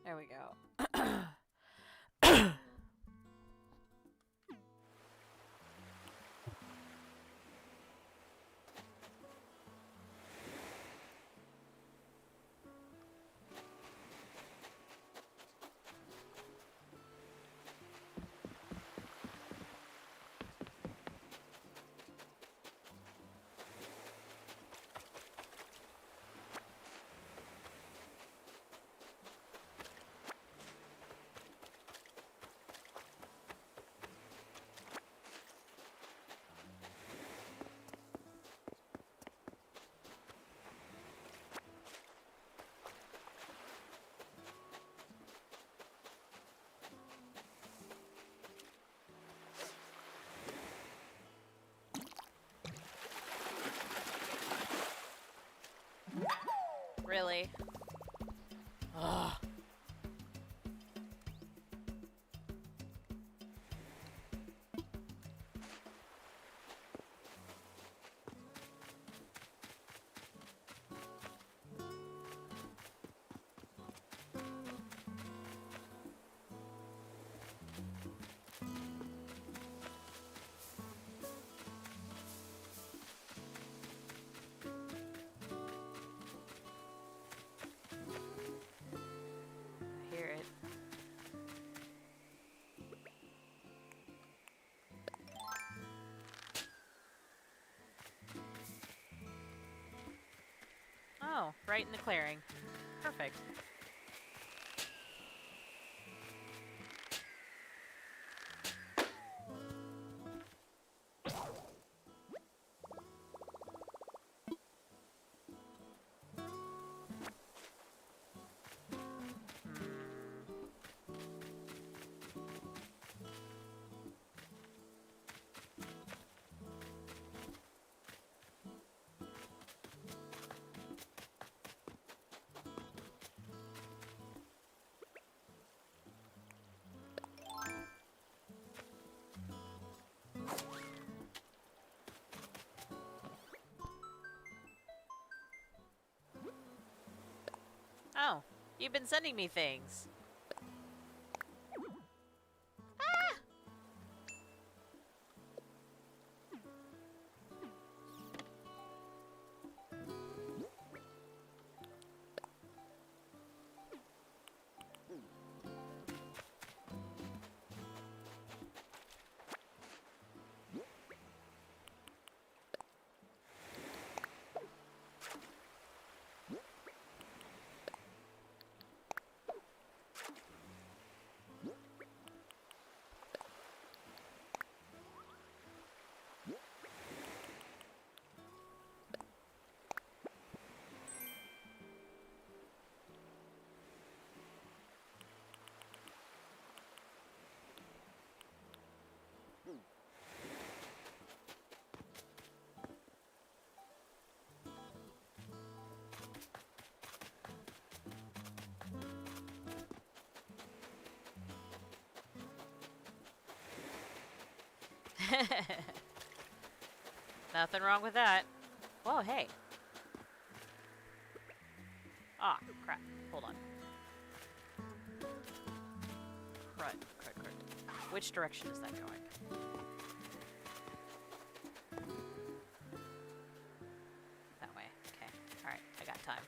There we go. Really? Ugh. I hear it. Oh, right in the clearing. Perfect. Hmm. Oh, you've been sending me things. Nothing wrong with that. Whoa, hey. Ah, crap. Hold on. Crud, crud, crud. Which direction is that going? That way. Okay. Alright, I got time.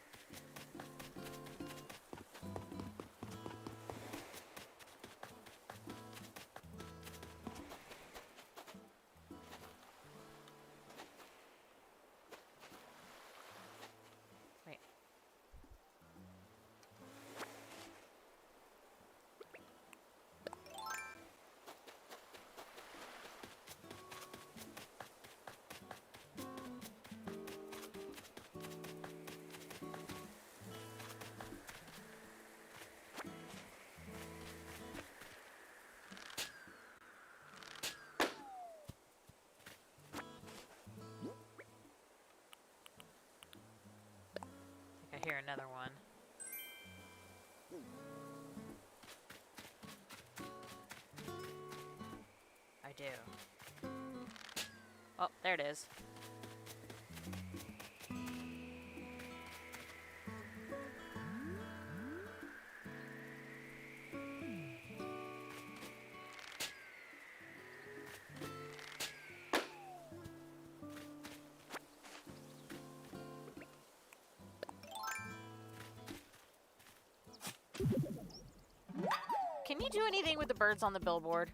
Wait. I think I hear another one. I do. Oh, there it is. you do anything with the birds on the billboard?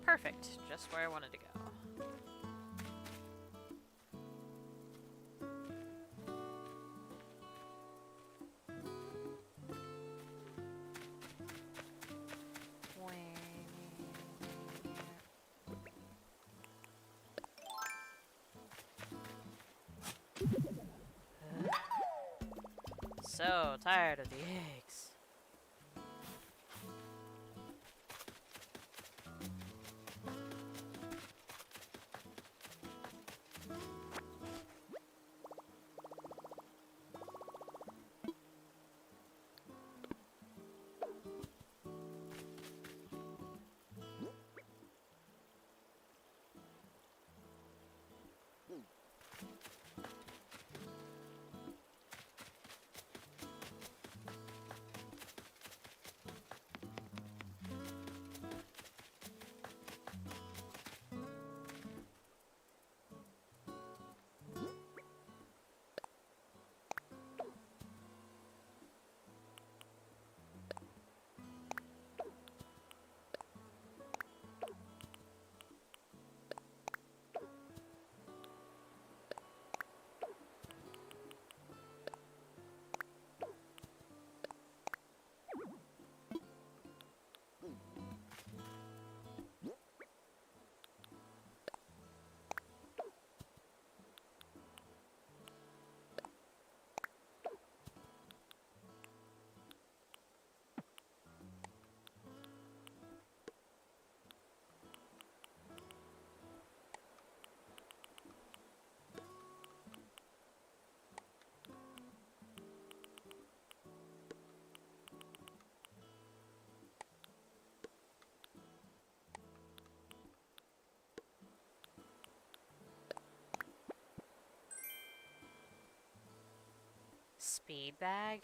Perfect. Just where I wanted to go. So tired of the eggs. Speed bag?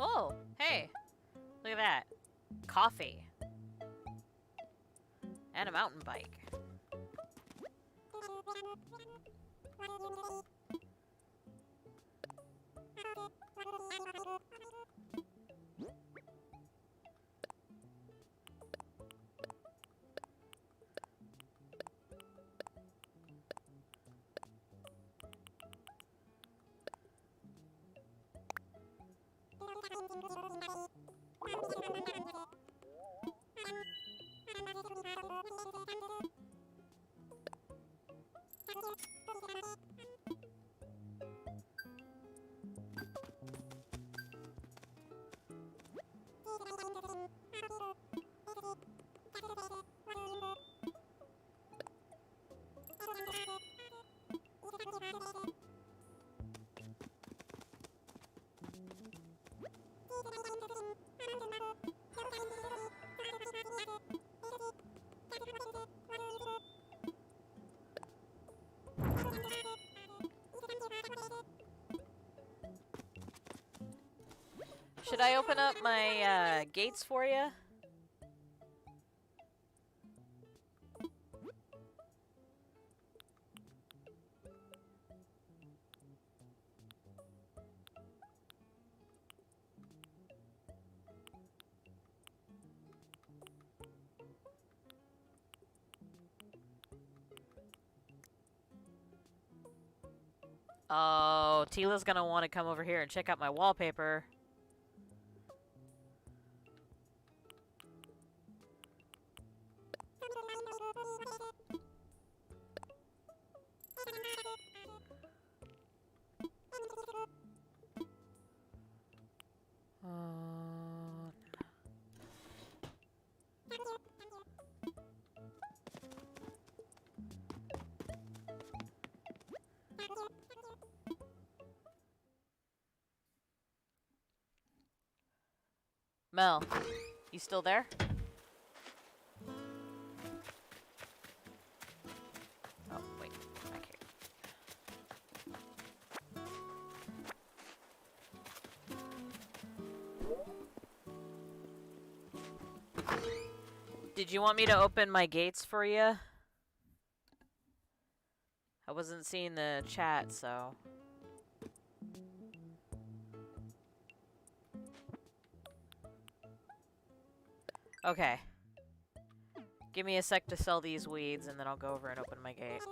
Oh, hey, look at that. Coffee. And a mountain bike. Should I open up my gates for you? Oh, Tila's gonna want to come over here and check out my wallpaper. Mel, you still there? Oh, wait, back here. Did you want me to open my gates for you? I wasn't seeing the chat, so... Okay. Give me a sec to sell these weeds, and then I'll go over and open my gate.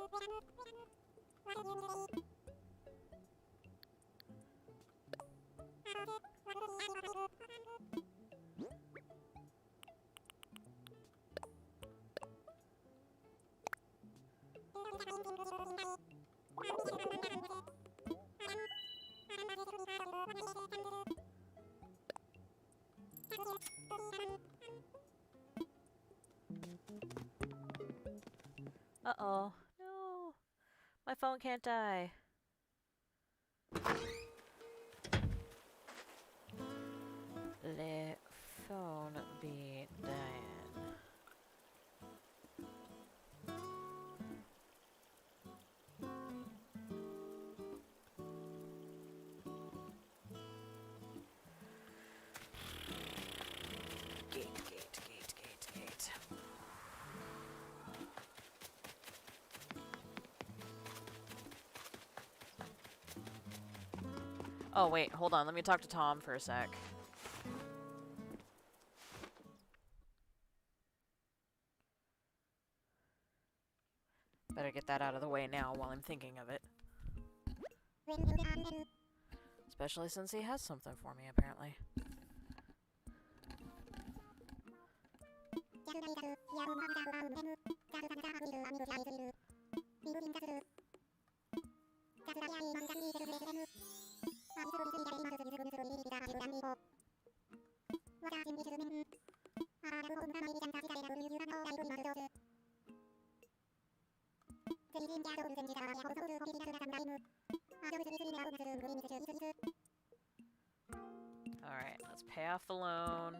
Uh-oh. No. My phone can't die. Let phone be dying. Gate. Oh, wait, hold on. Let me talk to Tom for a sec. Better get that out of the way now while I'm thinking of it. Especially since he has something for me, apparently. Alright, let's pay off the loan.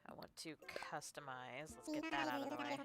I want to customize. Let's get that out of the way.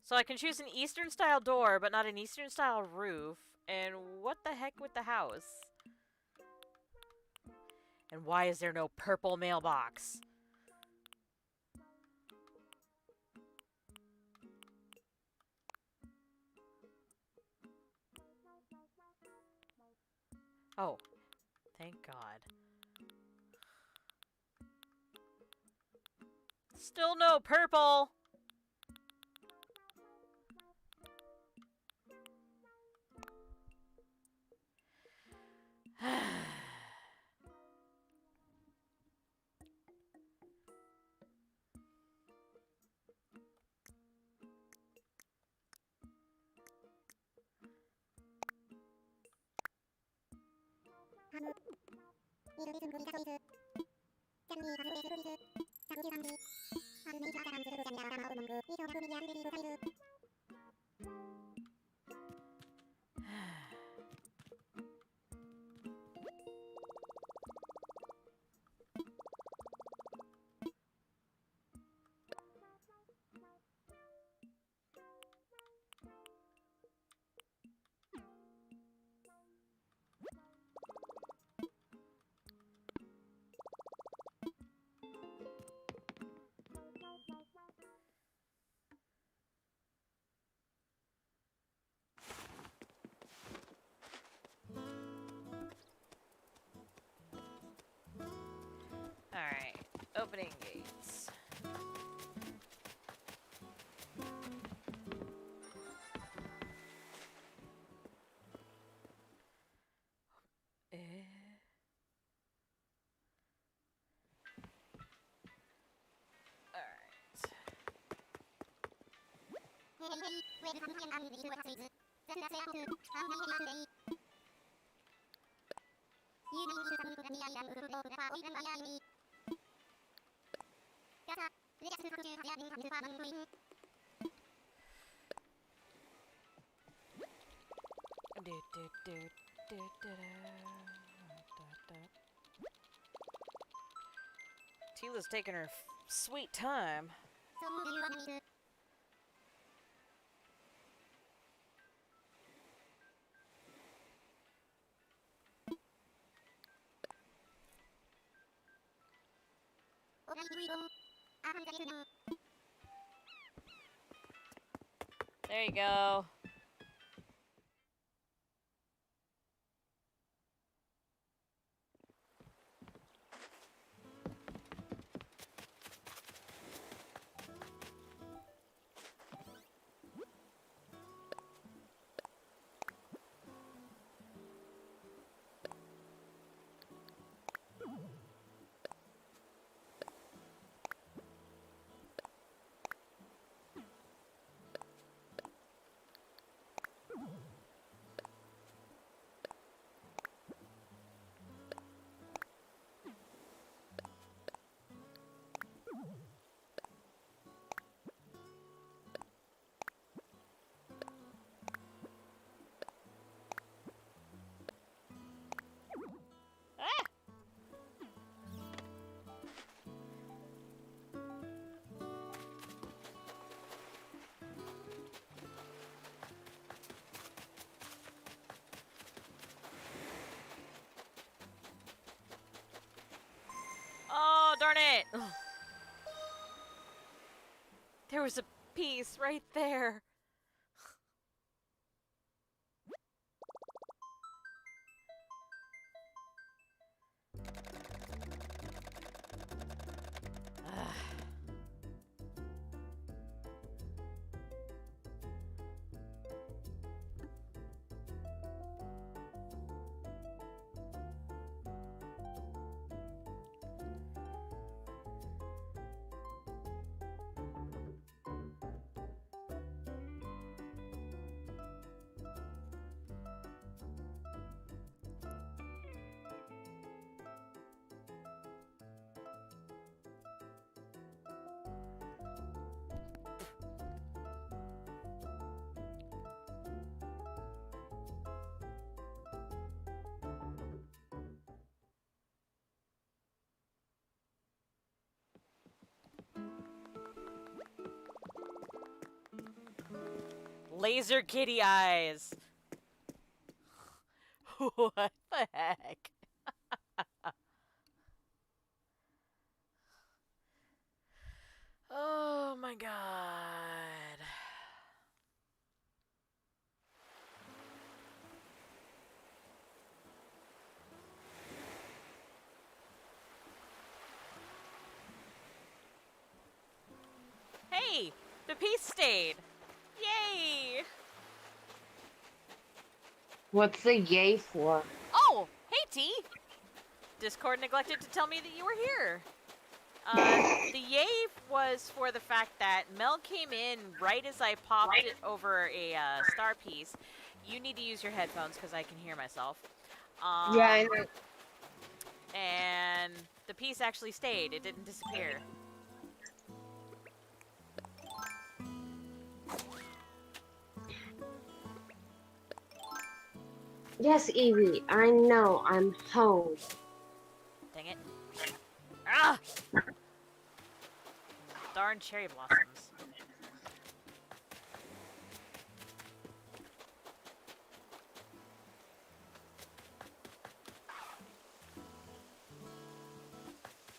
So I can choose an Eastern style door, but not an Eastern style roof. And what the heck with the house? And why is there no purple mailbox? Oh, thank God. Still no purple! Alright, opening gates. Tila's taking her sweet time. There you go. Oh, darn it! There was a piece right there. Laser kitty eyes. What the heck? Oh my god. Hey, the piece stayed. Yay! What's the yay for? Oh, hey T. Discord neglected to tell me that you were here. The yay was for the fact that Mel came in right as I popped it over a star piece. You need to use your headphones because I can hear myself. Yeah, I know. And the piece actually stayed. It didn't disappear. Yes, Evie, I know. I'm home. Dang it. Ah! Darn cherry blossoms.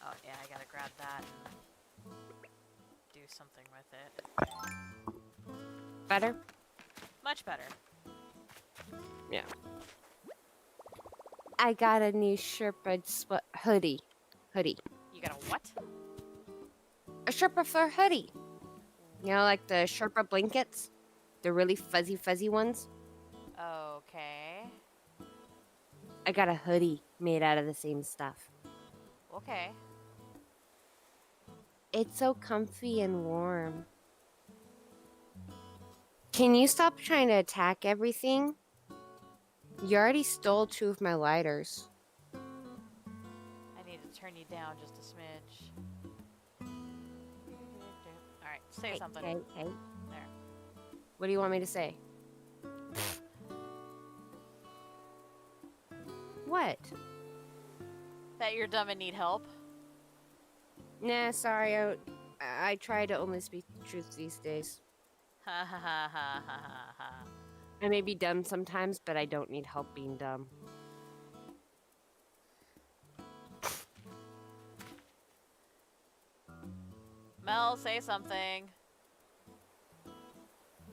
Oh, yeah, I gotta grab that and do something with it. Better? Much better. Yeah. I got a new Sherpa hoodie. You got a what? A Sherpa fur hoodie. You know, like the Sherpa blankets? The really fuzzy ones? Okay. I got a hoodie made out of the same stuff. Okay. It's so comfy and warm. Can you stop trying to attack everything? You already stole 2 of my lighters. I need to turn you down just a smidge. Alright, say something. Hey. There. What do you want me to say? What? That you're dumb and need help? Nah, sorry. I try to only speak the truth these days. Ha ha ha ha ha ha ha. I may be dumb sometimes, but I don't need help being dumb. Mel, say something.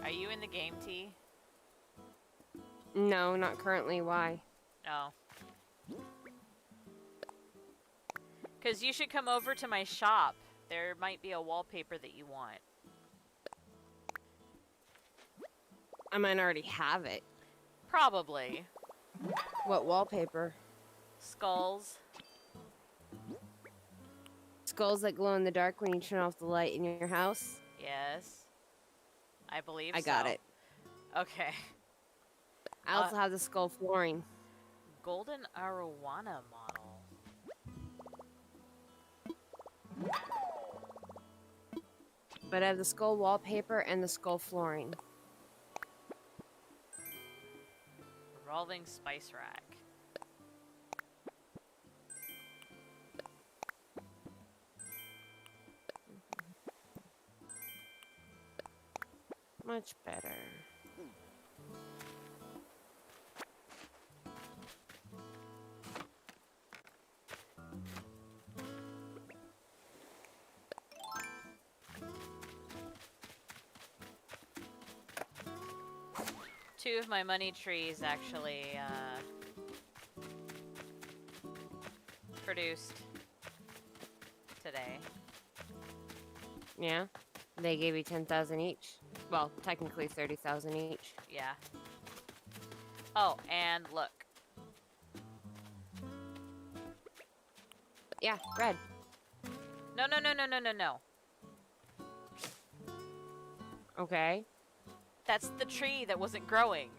Are you in the game, T? No, not currently. Why? Oh. Because you should come over to my shop. There might be a wallpaper that you want. I might already have it. Probably. What wallpaper? Skulls. Skulls that glow in the dark when you turn off the light in your house? Yes. I believe I got so. it. Okay. I also have the skull flooring. Golden Arowana model. But I have the skull wallpaper and the skull flooring. Revolving spice rack. Much better. Two of my money trees actually produced today. Yeah? They gave you 10,000 each. Well, technically 30,000 each. Yeah. Oh, and look. Yeah, red. No, no, no, no, no, no, no. Okay. That's the tree that wasn't growing.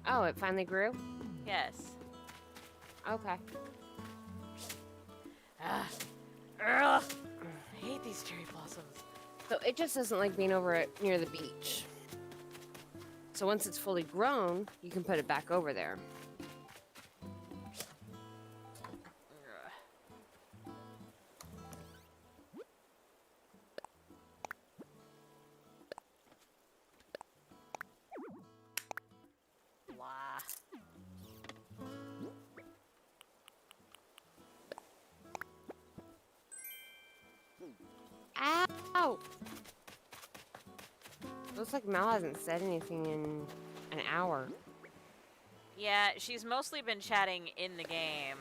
Oh, it finally grew? Yes. Okay. Ugh. Ugh. I hate these cherry blossoms. So it just doesn't like being over it near the beach. So once it's fully grown, you can put it back over there. Oh! Looks like Mel hasn't said anything in an hour. Yeah, she's mostly been chatting in the game.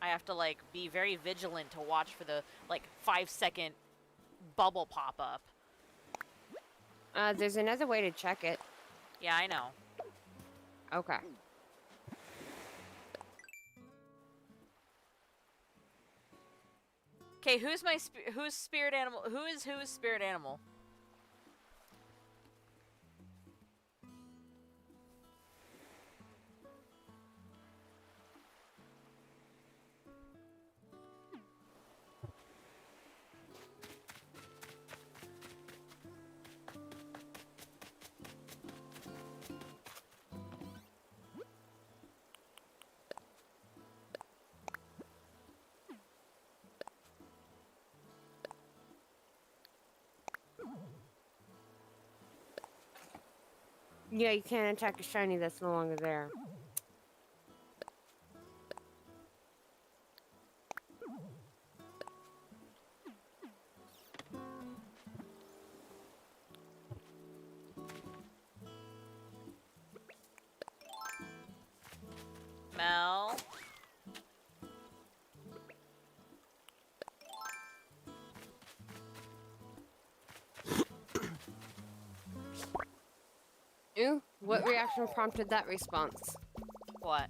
I have to, like, be very vigilant to watch for the, like, 5-second bubble pop up. There's another way to check it. Yeah, I know. Okay. Okay, who's who's spirit animal? Who is whose spirit animal? Yeah, you can't attack a shiny that's no longer there. Mel. Ooh, what reaction prompted that response? What?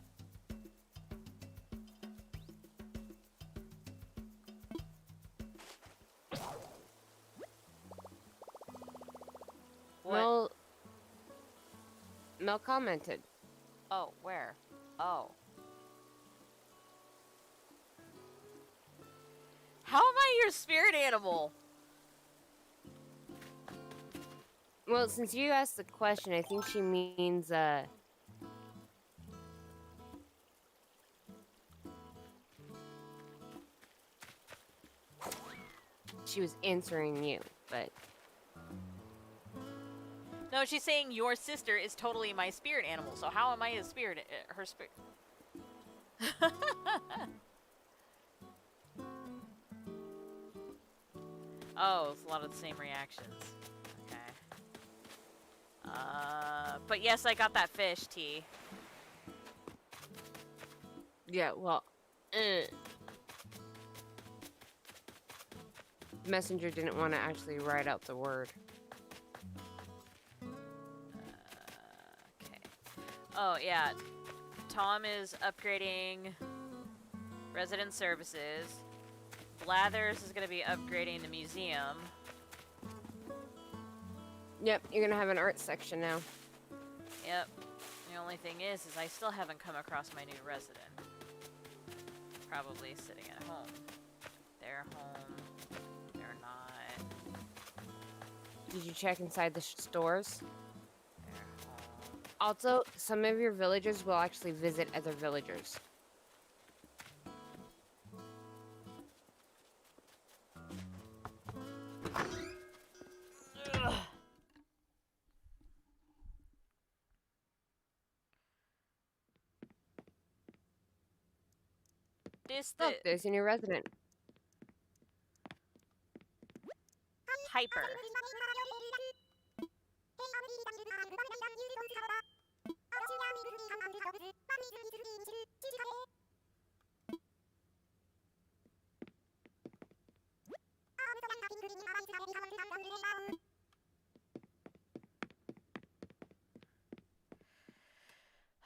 What? Mel commented. Oh, where? Oh. How am I your spirit animal? Well, since you asked the question, I think she means, she was answering you, but... No, she's saying your sister is totally my spirit animal. So how am I his spirit? Her spirit. Oh, it's a lot of the same reactions. Okay. But yes, I got that fish, T. Yeah, well, Messenger didn't want to actually write out the word. Okay. Oh, yeah. Tom is upgrading resident services. Blathers is going to be upgrading the museum. Yep, you're gonna have an art section now. Yep. The only thing is I still haven't come across my new resident. Probably sitting at home. They're home. They're not. Did you check inside the stores? They're home. Also, some of your villagers will actually visit other villagers. Ugh. Look, there's your new resident. Hyper.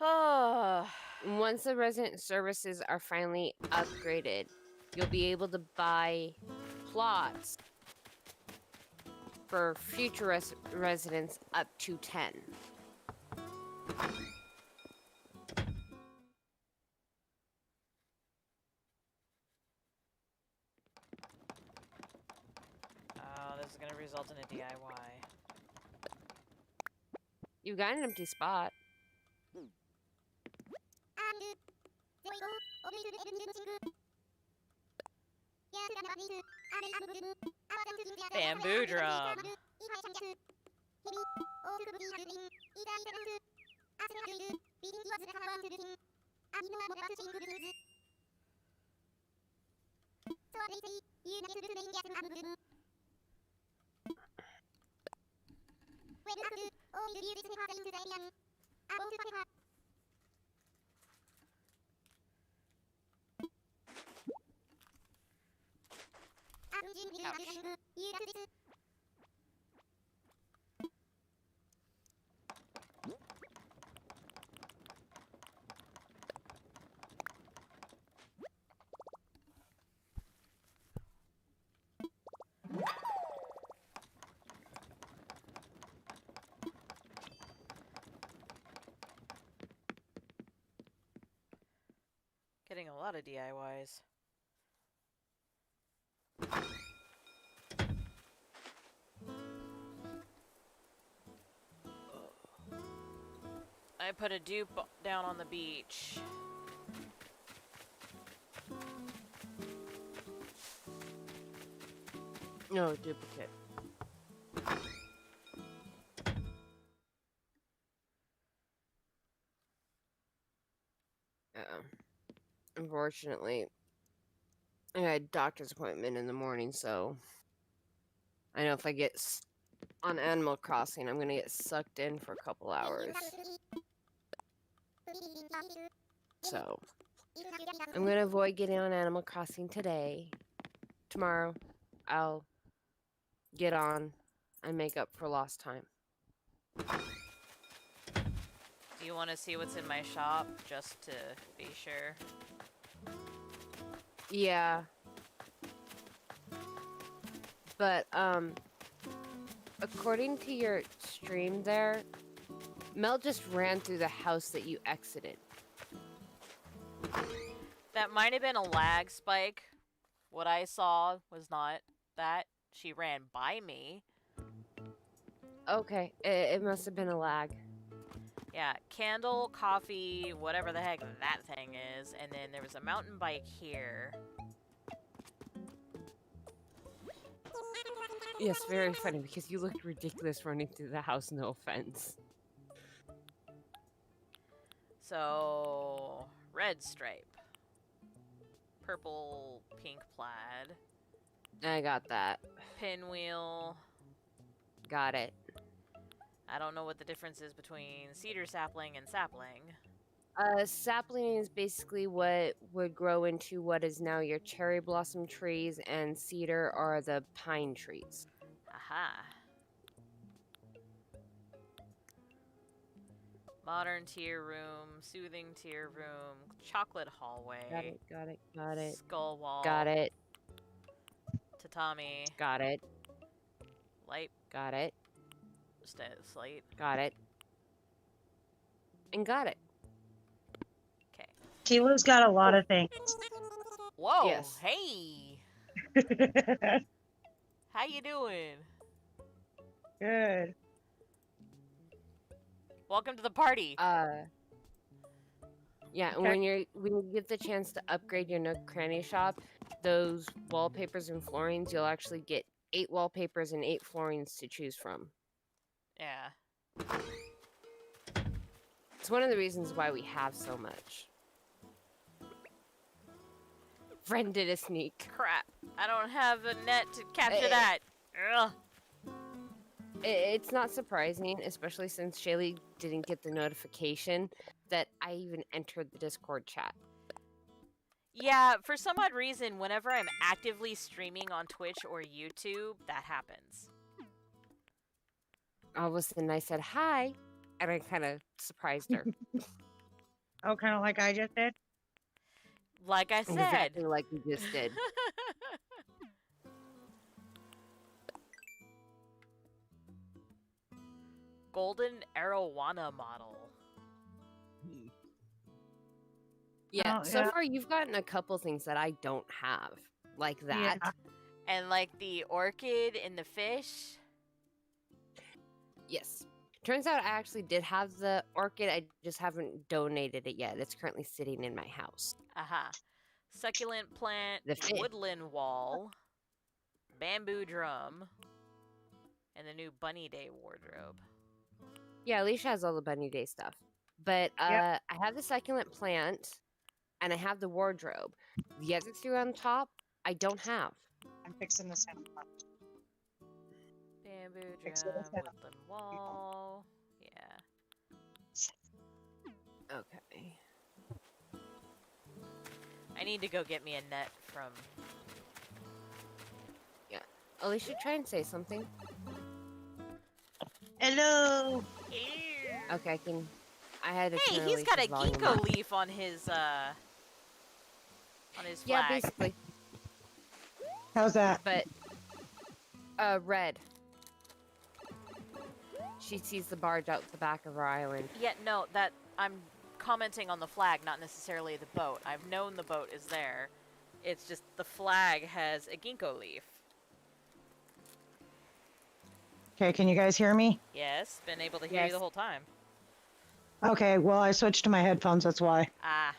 Oh. Once the resident services are finally upgraded, you'll be able to buy plots for future residents up to 10. Oh, this is gonna result in a DIY. You got an empty spot. Bamboo drum. Getting a lot of DIYs. I put a dupe down on the beach. No, duplicate. Unfortunately, I had a doctor's appointment in the morning, so I know if I get on Animal Crossing, I'm gonna get sucked in for a couple hours. So I'm gonna avoid getting on Animal Crossing today. Tomorrow, I'll get on and make up for lost time. Do you want to see what's in my shop, just to be sure? Yeah. But, according to your stream there, Mel just ran through the house that you exited. That might have been a lag spike. What I saw was not that. She ran by me. Okay, it must have been a lag. Yeah, candle, coffee, whatever the heck that thing is, and then there was a mountain bike here. Yes, very funny, because you looked ridiculous running through the house, no offense. So, red stripe. Purple, pink plaid. I got that. Pinwheel. Got it. I don't know what the difference is between cedar sapling and sapling. Sapling is basically what would grow into what is now your cherry blossom trees, and cedar are the pine trees. Aha. Modern tier room, soothing tier room, chocolate hallway. Got it. Skull wall. Got it. Tatami. Got it. Light Got it. slate. Got it. And got it. Okay. Kilo's got a lot of things. Whoa. Yes. Hey. How you doing? Good. Welcome to the party. Yeah, and Okay. when you get the chance to upgrade your Nook Cranny shop, those wallpapers and floorings, you'll actually get 8 wallpapers and 8 floorings to choose from. Yeah. It's one of the reasons why we have so much. Friend did a sneak. Crap. I don't have a net to capture Eh. that. Ugh. It's not surprising, especially since Shaylee didn't get the notification that I even entered the Discord chat. Yeah, for some odd reason, whenever I'm actively streaming on Twitch or YouTube, that happens. All of a sudden I said hi, and I kind of surprised her. Oh, kind of like I just did? Like I said. Exactly like you just did. Golden Arowana model. Yeah, Oh, so yeah. far you've gotten a couple things that I don't have, like that. Yeah. And like the orchid and the fish. Yes. Turns out I actually did have the orchid, I just haven't donated it yet. It's currently sitting in my house. Aha. Succulent plant, The fish. woodland wall, bamboo drum, and the new Bunny Day wardrobe. Yeah, Alicia has all the Bunny Day stuff. But I have the succulent plant, and I have the wardrobe. The other 3 on top, I don't have. I'm fixing the sound. Bamboo Fix drum, it. woodland wall. Yeah. Okay. I need to go get me a net from. Alicia, try and say something. Hello. Okay, I had to Hey, turn he's got a Alicia's volume ginkgo up. leaf on his Yeah, flag. basically. How's that? But, red. She sees the barge out the back of our island. Yeah, no, that I'm commenting on the flag, not necessarily the boat. I've known the boat is there. It's just the flag has a ginkgo leaf. Okay, can you guys hear me? Yes, been able to hear you Yes. the whole time. Okay, well, I switched to my headphones, that's why. Ah.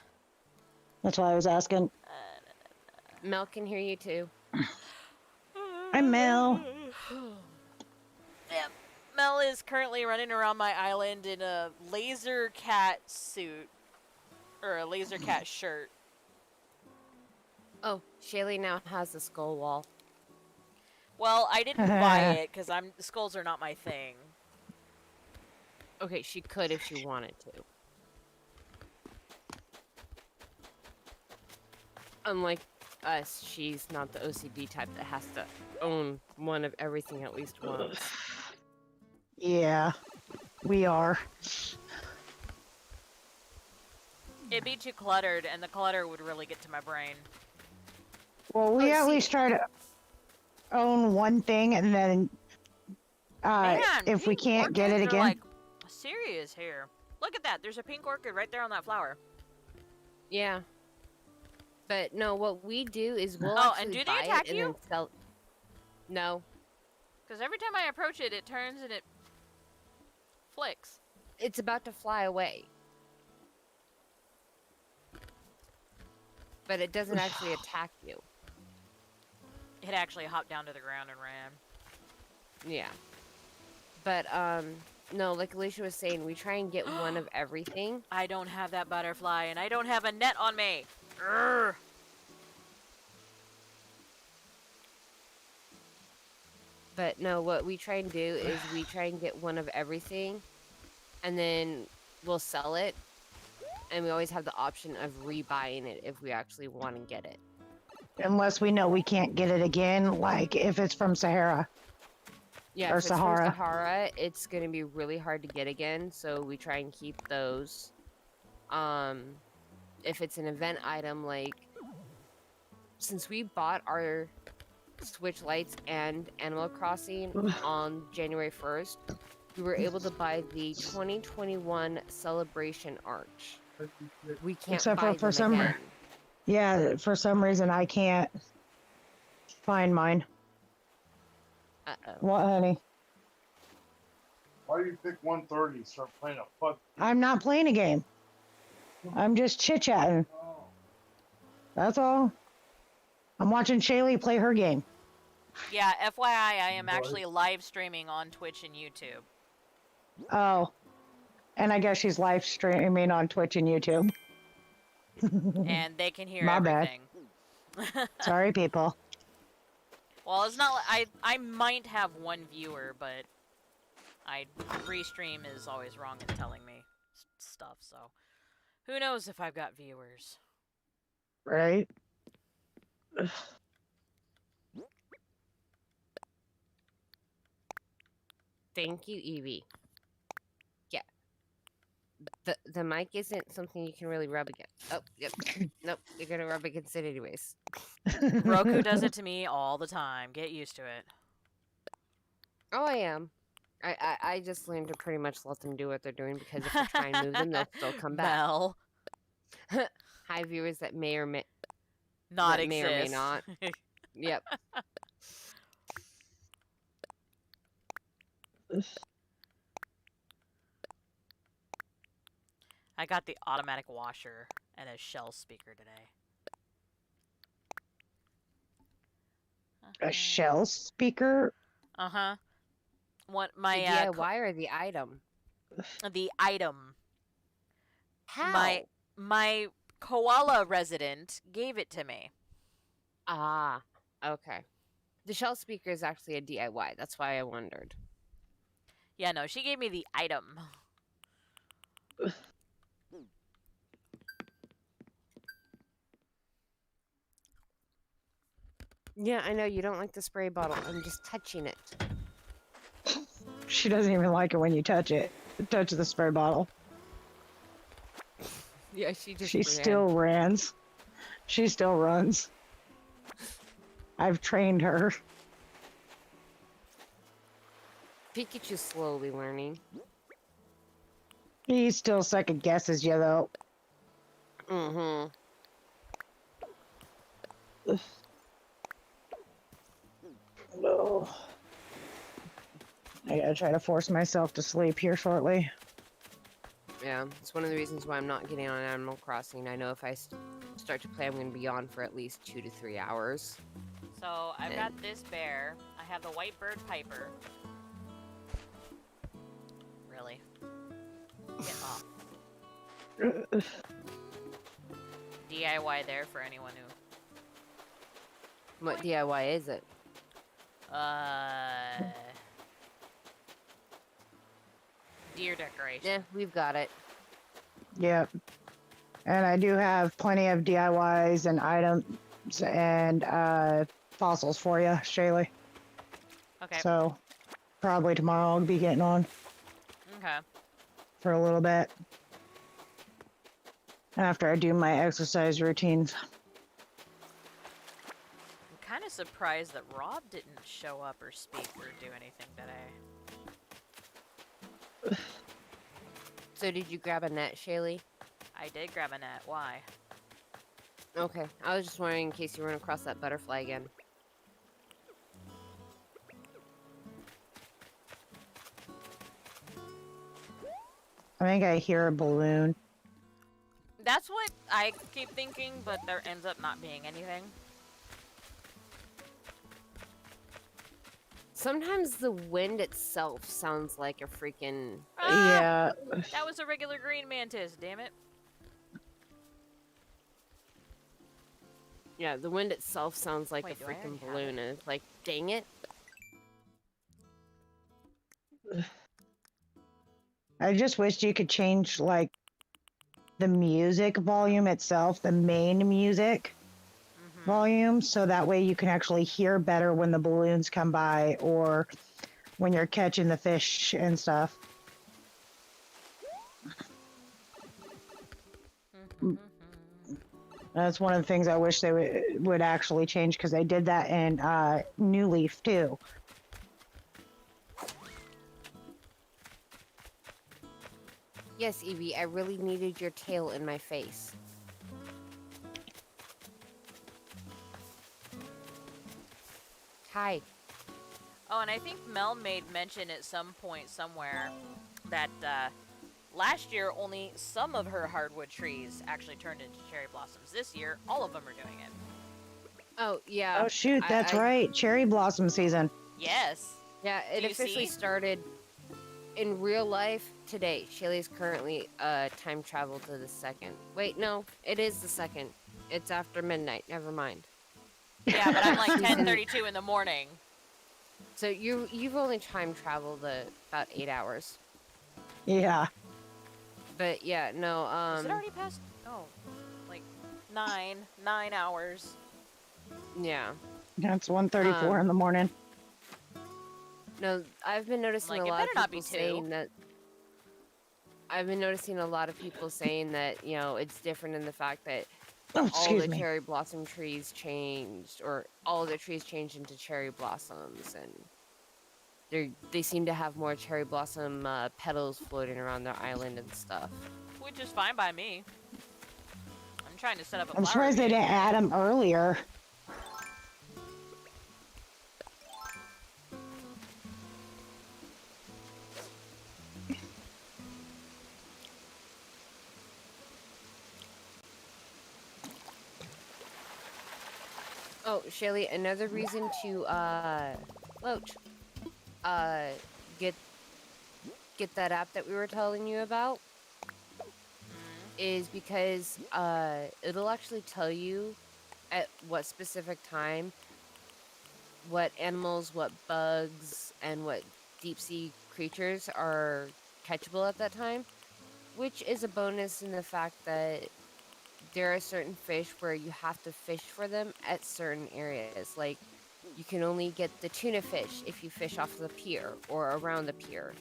That's why I was asking. Mel can hear you too. I'm Mel. Yeah, Mel is currently running around my island in a laser cat suit. Or a laser cat shirt. Oh, Shaylee now has a skull wall. Well, I didn't buy it because skulls are not my thing. Okay, she could if she wanted to. Unlike us, she's not the OCD type that has to own one of everything at least once. Yeah, we are. It'd be too cluttered, and the clutter would really get to my brain. Well, we Oh, at see- least try to own one thing, and then Man, if we pink can't get it orchids are, again. like serious here. Look at that. There's a pink orchid right there on that flower. Yeah. But no, what we do is we'll Oh, actually and do they buy attack it and you? then sell. No, Because every time I approach it, it turns and it flicks. it's about to fly away. But it doesn't actually attack you. It actually hopped down to the ground and ran. Yeah. But no, like Alicia was saying, we try and get one of everything. I don't have that butterfly, and I don't have a net on me. Urgh. But no, what we try and do is we try and get one of everything, and then we'll sell it, and we always have the option of rebuying it if we actually want to get it. Unless we know we can't get it again, like if it's from Sahara. Yeah, Or if it's from Sahara. Sahara, it's gonna be really hard to get again, so we try and keep those. If it's an event item, like since we bought our Switch lights and Animal Crossing on January 1st, we were able to buy the 2021 Celebration Arch. We can't Except buy for them some again. Yeah, for some reason I can't find mine. Uh-oh. What, honey? Why do you pick 1:30 and start playing a fuck? I'm not playing a game. I'm just chit-chatting. Oh. That's all. I'm watching Shaylee play her game. Yeah, FYI, I am actually live streaming on Twitch and YouTube. Oh. And I guess she's live streaming on Twitch and YouTube. And they can hear My bad. everything. Sorry, people. Well, it's not like I might have one viewer, but restream is always wrong in telling me stuff, so who knows if I've got viewers. Right? Thank you, Evie. Yeah. The mic isn't something you can really rub against. Oh, yep. Nope, you're gonna rub against it anyways. Roku does it to me all the time. Get used to it. Oh, I am. I just learned to pretty much let them do what they're doing because if I try and move them, they'll still come back. Mel, Hi, viewers that may or may not that may or may exist. not. Yep. I got the automatic washer and a Shell speaker today. A Shell speaker? Uh-huh. What The my DIY or the item? the item. How? My koala resident gave it to me. Ah, okay. The shell speaker is actually a DIY. That's why I wondered. Yeah, no, she gave me the item. Yeah, I know you don't like the spray bottle. I'm just touching it. She doesn't even like it when you touch it. Touch the spray bottle. Yeah, she just She ran. still runs. She still runs. I've trained her. Pikachu's slowly learning. He still second guesses you though. Mm-hmm. No. I gotta try to force myself to sleep here shortly. Yeah, it's one of the reasons why I'm not getting on Animal Crossing. I know if I start to play, I'm going to be on for at least 2 to 3 hours. So I've got this bear. I have the white bird piper. Really? Get off. DIY there for anyone who. What DIY is it? Deer decoration. Yeah, we've got it. Yep. And I do have plenty of DIYs and items and fossils for you, Shaylee. Okay. So probably tomorrow I'll be getting on Okay. for a little bit. After I do my exercise routines. I'm kind of surprised that Rob didn't show up or speak or do anything today. So did you grab a net, Shaylee? I did grab a net. Why? Okay, I was just wondering in case you run across that butterfly again. I think I hear a balloon. That's what I keep thinking, but there ends up not being anything. Sometimes the wind itself sounds like a freaking... Ah! Yeah. That was a regular green mantis, damn it. Yeah, the wind itself sounds like Wait, a do I freaking already have balloon, and it's like, dang it. I just wished you could change like the music volume itself, the main music volume, so that way you can actually hear better when the balloons come by or when you're catching the fish and stuff. That's one of the things I wish they would actually change, because they did that in New Leaf too. Yes, Evie, I really needed your tail in my face. Hi. Oh, and I think Mel made mention at some point somewhere that last year only some of her hardwood trees actually turned into cherry blossoms. This year, all of them are doing it. Oh, yeah. Oh shoot, that's right. Cherry blossom season. Yes. Yeah, it Do you officially see? started in real life today. Shaylee's currently time travel to the 2nd. Wait, no, it is the 2nd. It's after midnight. Never mind. Yeah, but I'm like 10:32 in the morning. So you've only time traveled about 8 hours. Yeah. But yeah, no, Is it already past? Oh, like 9 hours. yeah. That's 1:34 in the morning. No, I've been noticing Like, a it lot better of not be people saying 2. that. I've been noticing a lot of people saying that, you know, it's different in the fact that Oh, all excuse the me. cherry blossom trees changed, or all the trees changed into cherry blossoms, and they seem to have more cherry blossom petals floating around their island and stuff. Which is fine by me. I'm trying to set up a I'm flower surprised they bed. didn't add them earlier. Oh, Shaylee, another reason to float, get that app that we were telling you about is because it'll actually tell you at what specific time what animals, what bugs, and what deep sea creatures are catchable at that time, which is a bonus in the fact that there are certain fish where you have to fish for them at certain areas. Like, you can only get the tuna fish if you fish off the pier or around the pier.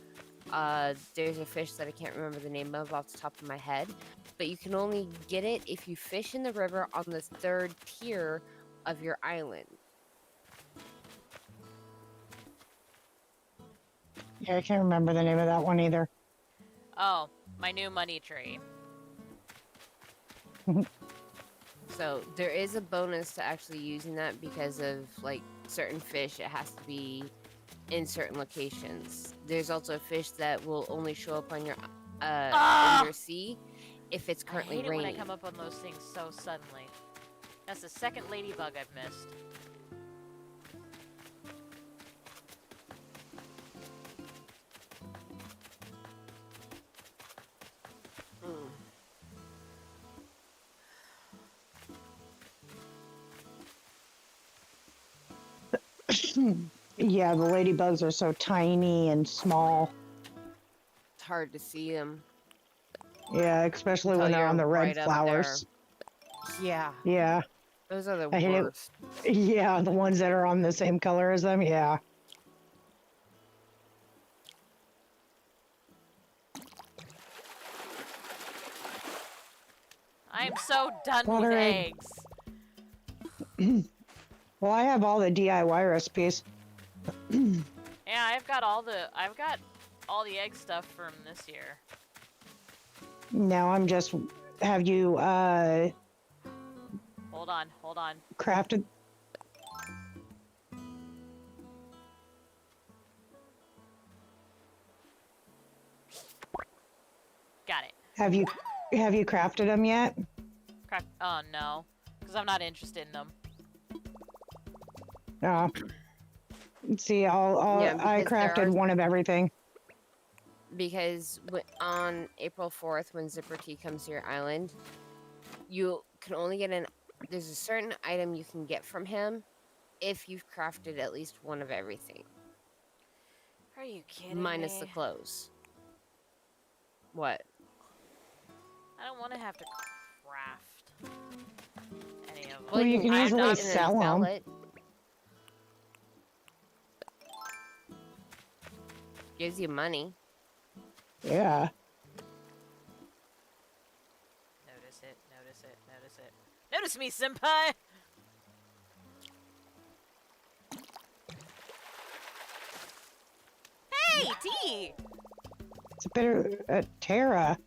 There's a fish that I can't remember the name of off the top of my head, but you can only get it if you fish in the river on the third tier of your island. Yeah, I can't remember the name of that one either. Oh, my new money tree. So there is a bonus to actually using that because of like certain fish. It has to be in certain locations. There's also a fish that will only show up on your in your sea if it's I currently hate it when I raining. come up on those things so suddenly. That's the second ladybug I've missed. Mm. Yeah, the ladybugs are so tiny and small. It's hard to see them. Yeah, especially Until when they're you're on the red right up flowers. Yeah, Yeah, those are the I hate it. worst. yeah, the ones that are on the same color as them. Yeah. I am so done with Water eggs. Well, I have all the DIY recipes. Yeah, I've got all the egg stuff from this year. Now I'm just. Have you Hold on. crafted? Got it. Have you crafted them yet? Crap. Oh no, because I'm not interested in them. No. See, Yeah, I because there crafted are- one of everything. Because on April 4th, when Zipper T comes to your island, you can only get there's a certain item you can get from him if you've crafted at least one of everything, Are you kidding minus me? the clothes. What? I don't want to have to craft any of them. Well, you can craft easily it and then sell 'em. it. Gives you money. Yeah. Notice it. Notice me, senpai! Hey, T! It's a bit of Terra.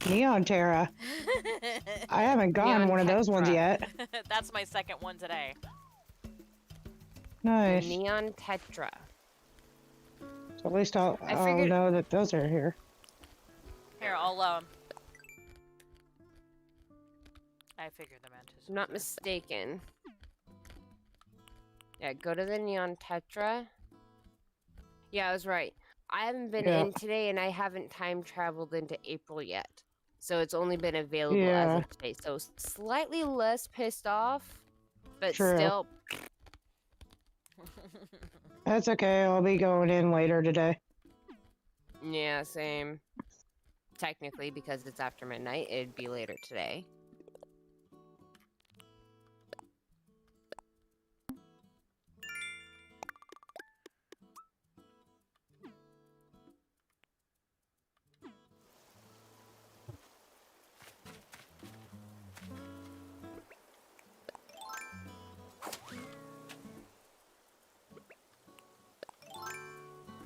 Neon Terra. I haven't gotten Neon one of those ones Tetra. yet. That's my second one today. The Nice. Neon Tetra. So at least I'll figured- know that those are here. Here, I figured the mantis. If I'm not mistaken. Yeah, go to the Neon Tetra. Yeah, I was right. I haven't been Yeah. in today and I haven't time traveled into April yet. So it's only been available Yeah. as of today. So slightly less pissed off, but True. still. That's okay. I'll be going in later today. Yeah, same. Technically, because it's after midnight, it'd be later today.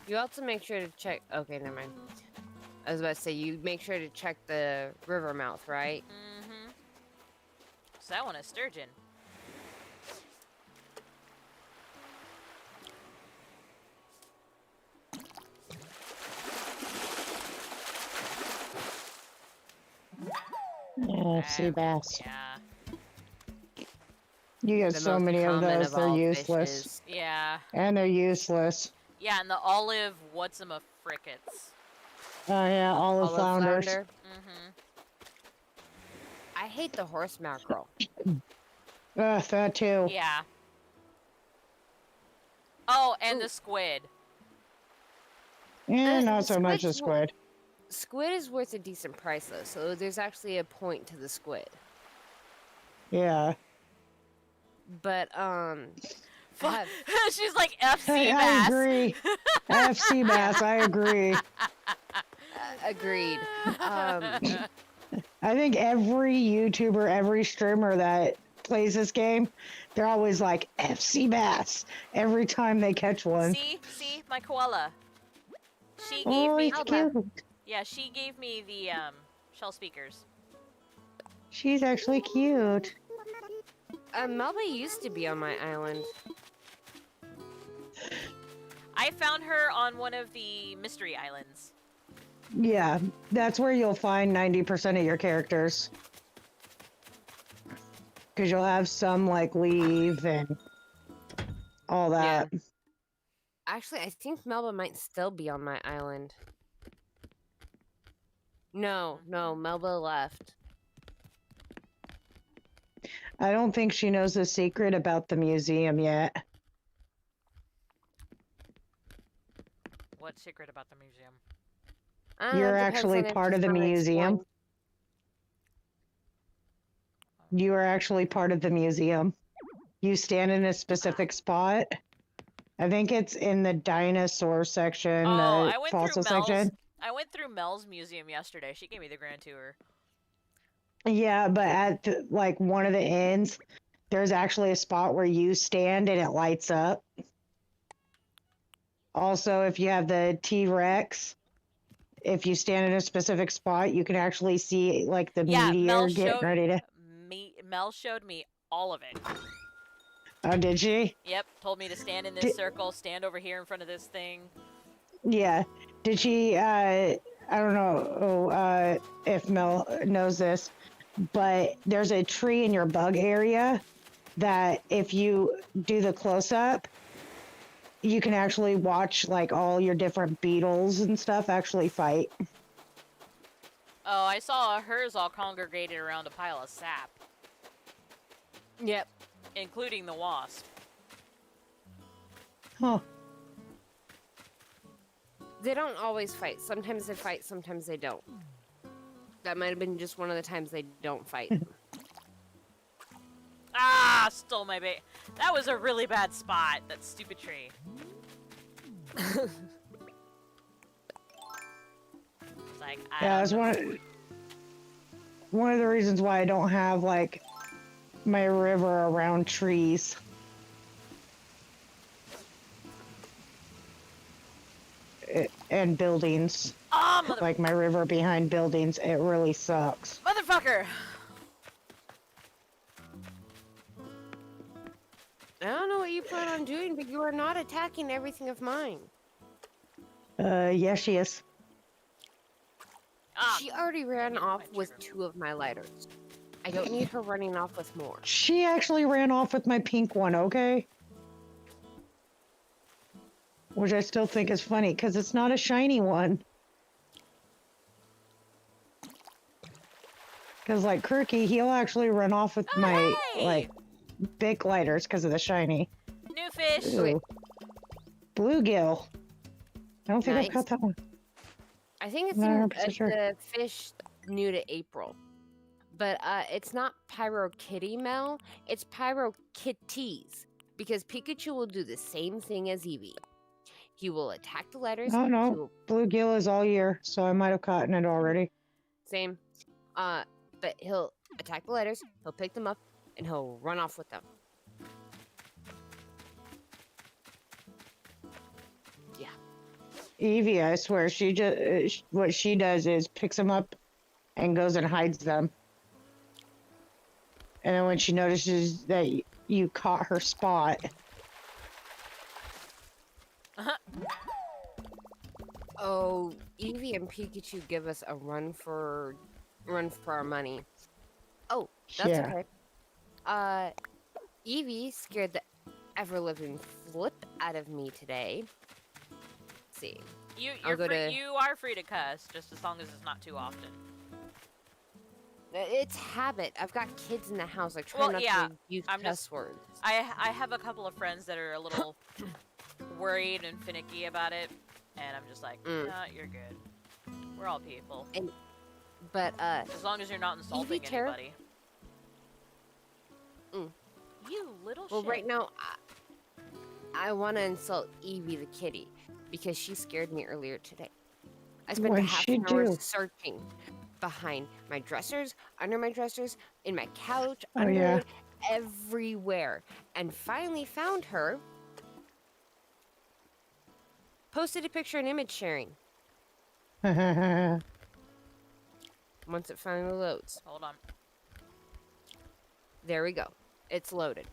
You also make sure to check. Okay, never mind. I was about to say, you make sure to check the river mouth, right? Mm-hmm. So that one is sturgeon. Yeah, sea bass. Yeah. You get The so most many of common those, they're all useless. fishes. Yeah. And they're useless. Yeah, and the olive what's-em-a-frickets. Oh yeah, olive Olive flounders. flounder. Mm-hmm. I hate the horse mackerel. Ugh, that too. Yeah. Oh, and Ooh. the squid. Yeah, The not so much the squid's squid. Squid is worth a decent price though, so there's actually a point to the squid. Yeah. But have- She's like FC I bass. agree. FC Bass, I agree. agreed. I think every YouTuber, every streamer that plays this game, they're always like FC Bass every time they catch one. See, my koala. She gave Oh, me. he's cute. Yeah, she gave me the shell speakers. She's actually cute. Melba used to be on my island. I found her on one of the mystery islands. Yeah, that's where you'll find 90% of your characters. Because you'll have some like leave and all that. Actually, I think Melba might still be on my island. No, Melba left. I don't think she knows the secret about the museum yet. What secret about the museum? You're Depends actually on if part she's of the wanna museum. explain. You are actually part of the museum. You stand in a specific spot. I think it's in the dinosaur section, Oh, the I went fossil through Mel's. section. I went through Mel's museum yesterday. She gave me the grand tour. Yeah, but at like one of the ends, there's actually a spot where you stand and it lights up. Also, if you have the T-Rex, if you stand in a specific spot, you can actually see like the Yeah, meteor Mel getting showed ready to. Mel showed me all of it. Oh, did she? Yep, told me to stand in this Did- circle, stand over here in front of this thing. Yeah. Did she? I don't know if Mel knows this, but there's a tree in your bug area that if you do the close up, you can actually watch like all your different beetles and stuff actually fight. Oh, I saw hers all congregated around a pile of sap, Yep. including the wasp. Huh. They don't always fight. Sometimes they fight, sometimes they don't. That might have been just one of the times they don't fight. Ah, stole my bait. That was a really bad spot. That stupid tree. It's like, Yeah, I it's don't one of the reasons why I don't have like my river around trees. And buildings. Oh, Like my river behind buildings, it really sucks. motherfucker! I don't know what you plan on doing, but you are not attacking everything of mine. Yes, she is. Ah, She already ran hit my off with trigger. 2 of my lighters. I don't need her running off with more. She actually ran off with my pink one, okay? Which I still think is funny, because it's not a shiny one. Because, like, Kirky, he'll actually run off with Oh, my, hey! like, big lighters because of the shiny. new fish. Ooh. Bluegill. I don't think Nice. I've caught that one. I think it's Not in, 100% sure. the fish new to April. But it's not Pyro Kitty Mel, it's Pyro Kitties. Because Pikachu will do the same thing as Eevee. He will attack the letters. Oh, he no. will- Bluegill is all year, so I might have caught it already. Same. But he'll attack the letters, he'll pick them up, and he'll run off with them. Evie, I swear, she just what she does is picks them up and goes and hides them. And then when she notices that you caught her spot, Oh, Eevee and Pikachu give us a run for our money. Oh, that's yeah. okay. Eevee scared the ever-living flip out of me today. Let's see. I'll go to- You are free to cuss, just as long as it's not too often. It's habit. I've got kids in the house. I try Well, not yeah, to use I'm cuss just- words. I have a couple of friends that are a little worried and finicky about it, and I'm just like, Mm. nah, you're good. We're all people. But As long as you're not insulting Terra- anybody. You little Well, shit. right now, I want to insult Evie the kitty because she scared me earlier today. I spent a What'd half she an hour do? searching behind my dressers, under my dressers, in my couch, Oh, under yeah. it, everywhere, and finally found her. Posted a picture and image sharing. Once it finally loads. Hold on. There we go. It's loaded.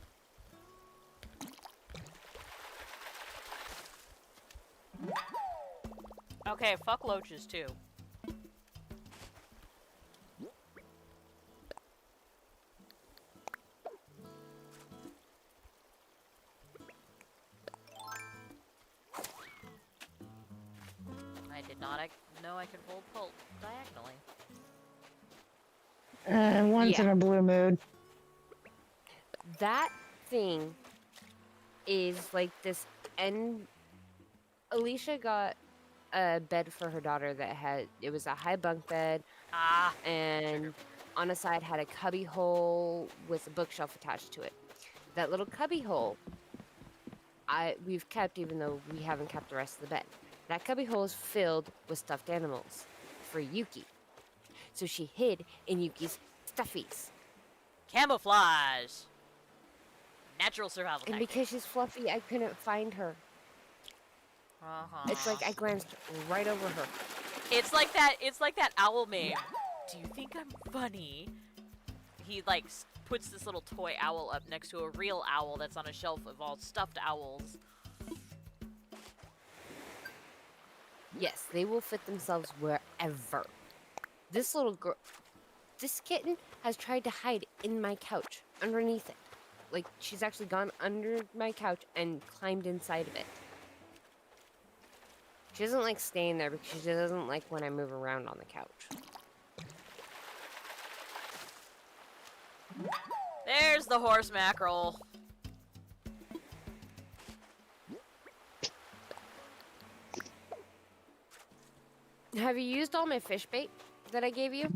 Okay, fuck loaches too. I did not know I could hold pulp diagonally. One's Yeah. in a blue mood. That thing is like this, and Alicia got a bed for her daughter that it was a high bunk bed, Ah, and on the side had a cubby hole with a bookshelf attached to it. That little cubby hole we've kept, even though we haven't kept the rest of the bed. That cubby hole is filled with stuffed animals for Yuki. So she hid in Yuki's stuffies. camouflage. Natural survival And tactic. because she's fluffy, I couldn't find her. It's like I glanced right over her. It's like that. It's like that owl meme. Do you think I'm funny? He like puts this little toy owl up next to a real owl that's on a shelf of all stuffed owls. Yes, they will fit themselves wherever. This little girl, this kitten has tried to hide in my couch, underneath it. Like, she's actually gone under my couch and climbed inside of it. She doesn't like staying there because she doesn't like when I move around on the couch. There's the horse mackerel. Have you used all my fish bait that I gave you?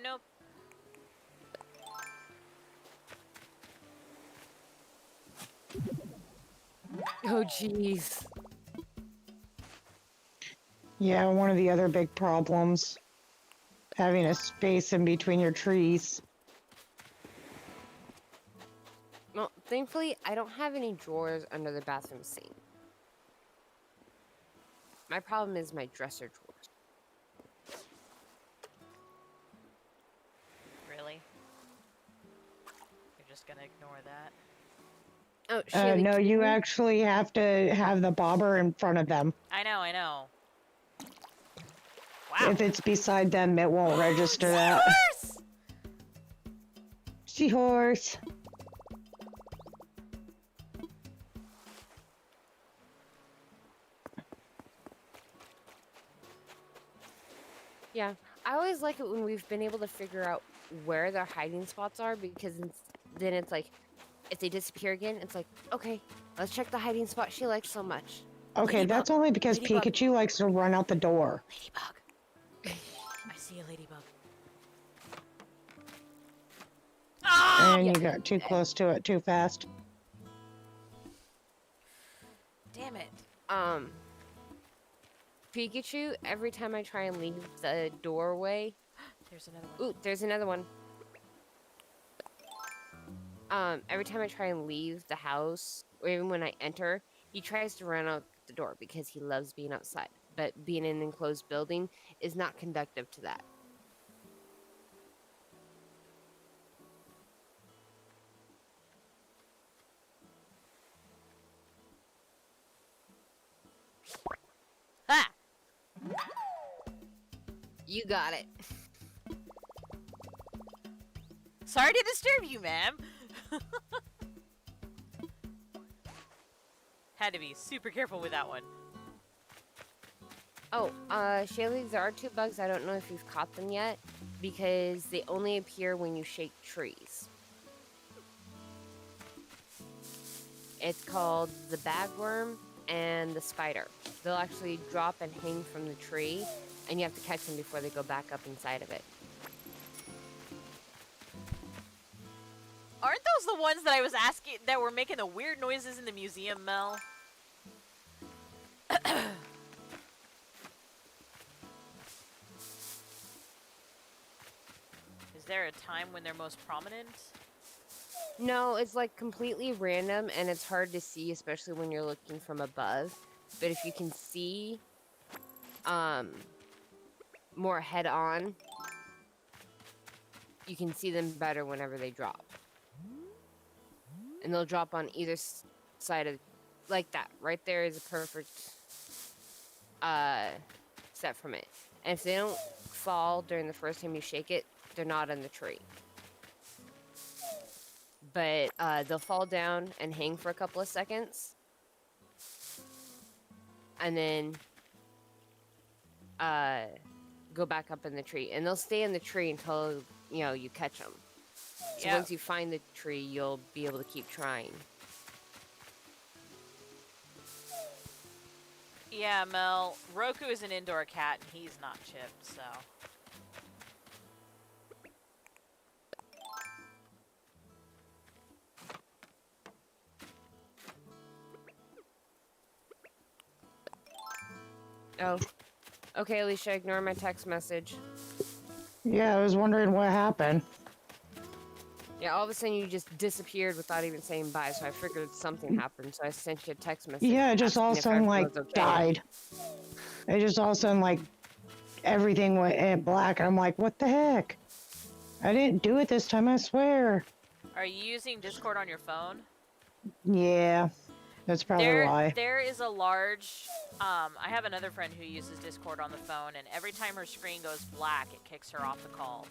Nope. Oh, jeez. Yeah, one of the other big problems. Having a space in between your trees. Well, thankfully, I don't have any drawers under the bathroom sink. My problem is my dresser drawers. Really? You're just gonna ignore that? Oh, Shaylee, No, can you actually have to have the bobber in front of them. I know. I know. Wow. If it's beside them, it won't register that. Horse! Seahorse. Yeah, I always like it when we've been able to figure out where their hiding spots are, because then it's like, if they disappear again, it's like, okay, let's check the hiding spot she likes so much. Okay, Ladybug. that's only because Ladybug. Pikachu likes to run out the door. Ladybug. I see a ladybug. Ah! And you got too close to it too fast. Damn it. Pikachu, every time I try and leave the doorway, There's another one. ooh, there's another one. Every time I try and leave the house, or even when I enter, he tries to run out the door because he loves being outside. But being in an enclosed building is not conductive to that. Ha! You got it. Sorry to disturb you, ma'am. Had to be super careful with that one. Oh, Shaylee, there are two bugs. I don't know if you've caught them yet, because they only appear when you shake trees. It's called the bagworm and the spider. They'll actually drop and hang from the tree, and you have to catch them before they go back up inside of it. Aren't those the ones that I was asking that were making the weird noises in the museum, Mel? Is there a time when they're most prominent? No, it's like completely random and it's hard to see, especially when you're looking from above. But if you can see more head on, you can see them better whenever they drop. And they'll drop on either side of, like that. Right there is a perfect set from it. And if they don't fall during the first time you shake it, they're not in the tree. But they'll fall down and hang for a couple of seconds. And then go back up in the tree. And they'll stay in the tree until, you catch them. So Yeah. once you find the tree, you'll be able to keep trying. Yeah, Mel. Roku is an indoor cat, and he's not chipped, so... Oh. Okay, Alicia, ignore my text message. Yeah, I was wondering what happened. Yeah, all of a sudden you just disappeared without even saying bye, so I figured something happened, so I sent you a text message. Yeah, it just all of a asking if sudden like everything was okay. died. It just all of a sudden like everything went in black. I'm like, what the heck? I didn't do it this time, I swear. Are you using Discord on your phone? Yeah, that's probably why. There is a large... I have another friend who uses Discord on the phone, and every time her screen goes black, it kicks her off the call.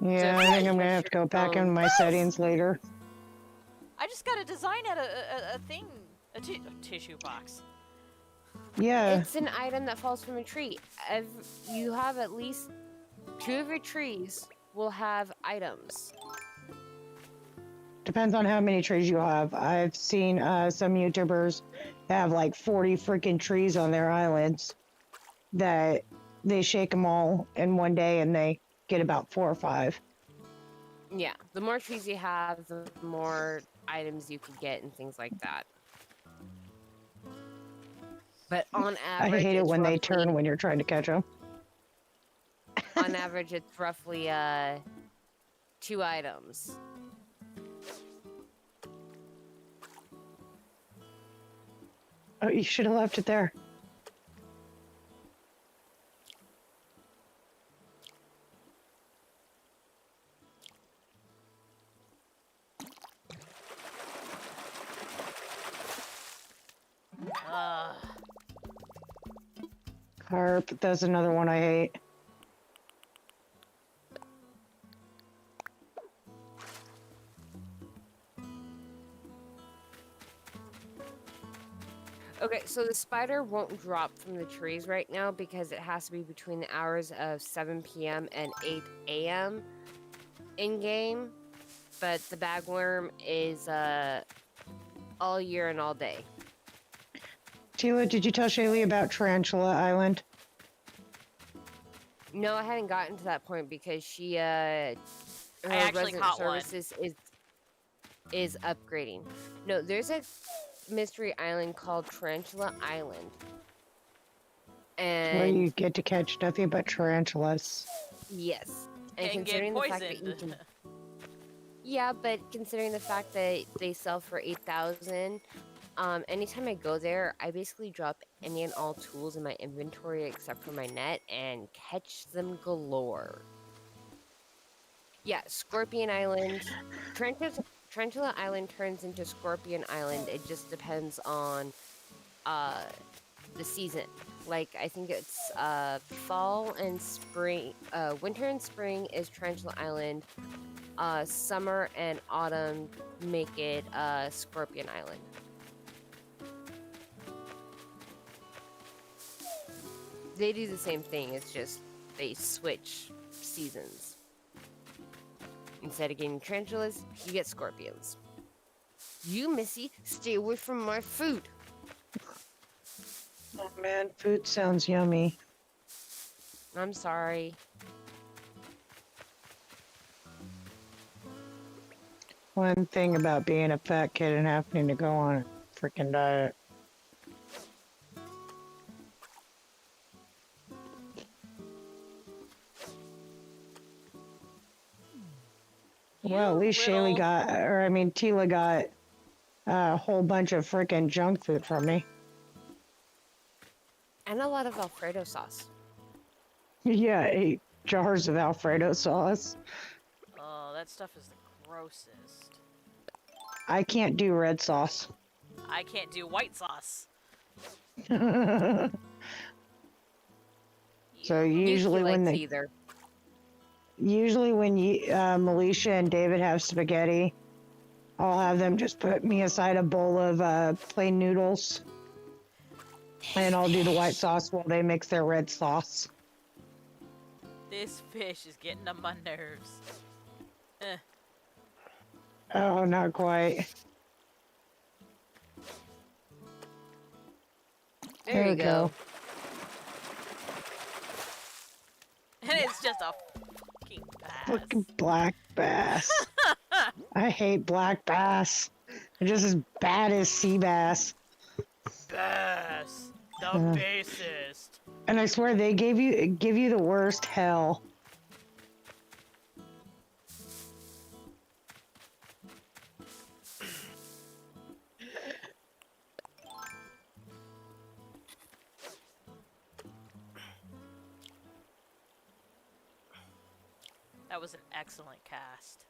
Yeah, I think I'm gonna have to go back in my settings later. I just got to design out a thing, a tissue box. Yeah, It's an item that falls from a tree. You have at least 2 of your trees will have items. depends on how many trees you have. I've seen some YouTubers have like 40 freaking trees on their islands that they shake them all in one day and they get about 4 or 5. Yeah, the more trees you have, the more items you could get and things like that. But on I average, hate it it's when they roughly- turn when you're trying to catch them. On average, it's roughly 2 items. Oh, you should have left it there. Ugh. Carp, that's another one I hate. Okay, so the spider won't drop from the trees right now because it has to be between the hours of 7 p.m. and 8 a.m. in-game, but the bagworm is all year and all day. Tila, did you tell Shaylee about Tarantula Island? No, I hadn't gotten to that point because she her actually resident caught one. services is upgrading. No, there's a mystery island called Tarantula Island. Where And you get to catch nothing but tarantulas. yes. And And get considering the fact that you poisoned. can Yeah, but considering the fact that they sell for 8,000, anytime I go there, I basically drop any and all tools in my inventory except for my net and catch them galore. Yeah, Scorpion Island. Tarantula Island turns into Scorpion Island. It just depends on the season. Like, I think it's fall and spring. Winter and spring is Tarantula Island. Summer and autumn make it Scorpion Island. They do the same thing, it's just they switch seasons. Instead of getting tarantulas, you get scorpions. You, Missy, stay away from my food. Oh man, food sounds yummy. I'm sorry. One thing about being a fat kid and having to go on a freaking diet. Well, at least little... Shaylee got, or I mean, Tila got a whole bunch of freaking junk food from me. And a lot of Alfredo sauce. Yeah, 8 jars of Alfredo sauce. Oh, that stuff is the grossest. I can't do red sauce. I can't do white sauce. So You- usually when likes they, either. usually when you, Militia and David have spaghetti, I'll have them just put me aside a bowl of plain noodles, and I'll do the white sauce while they mix their red sauce. This fish is getting on my nerves. Eh. Oh, not quite. There you go. And it's just a fucking bass. Fucking black bass. I hate black bass. They're just as bad as sea bass. Bass. The Uh. basest. And I swear they give you the worst hell. That was an excellent cast.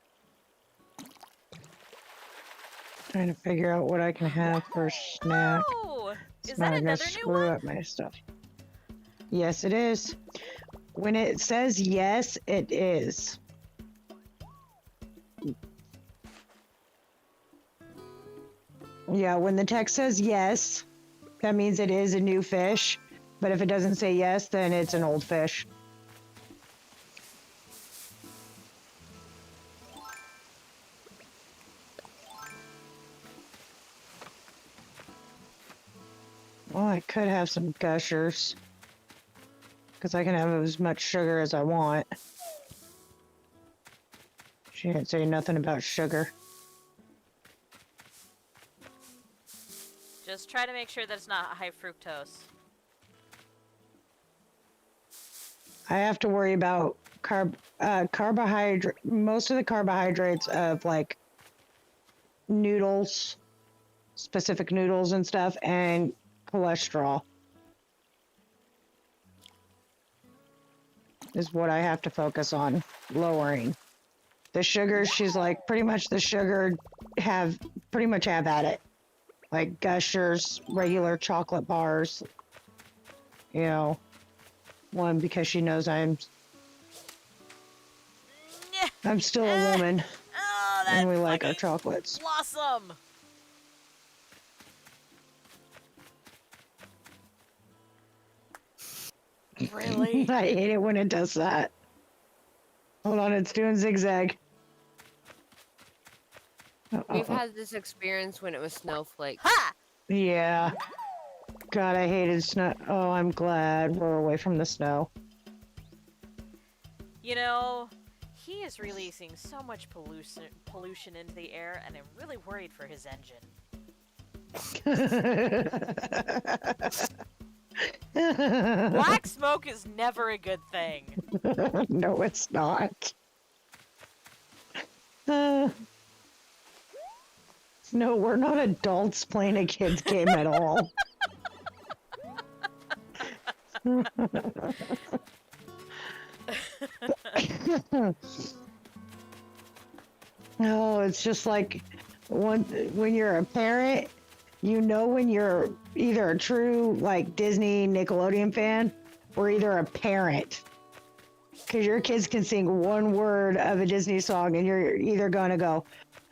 Trying to figure out what I can have for a snack. Oh! It's Is not that gonna another new screw one? up my stuff. Yes, it is. When it says yes, it is. Yeah, when the text says yes, that means it is a new fish. But if it doesn't say yes, then it's an old fish. Well, I could have some gushers. Because I can have as much sugar as I want. She didn't say nothing about sugar. Just try to make sure that it's not high fructose. I have to worry about carbohydrate. Most of the carbohydrates of like noodles, specific noodles and stuff, and cholesterol is what I have to focus on lowering. The sugar, she's like, pretty much the sugar have at it. Like Gushers, regular chocolate bars, you know, one because she knows I'm still a woman Oh, that and we like our fucking chocolates. blossom! Really? I hate it when it does that. Hold on, it's doing zigzag. We've had this experience when it was Snowflake. Ha! Yeah. God, I hated snow. Oh, I'm glad we're away from the snow. You know, he is releasing so much pollution into the air, and I'm really worried for his engine. Black smoke is never a good thing. No, it's not. No, we're not adults playing a kid's game at all. No, it's just like when you're a parent, you know when you're either a true like Disney Nickelodeon fan or either a parent. Because your kids can sing one word of a Disney song and you're either going to go,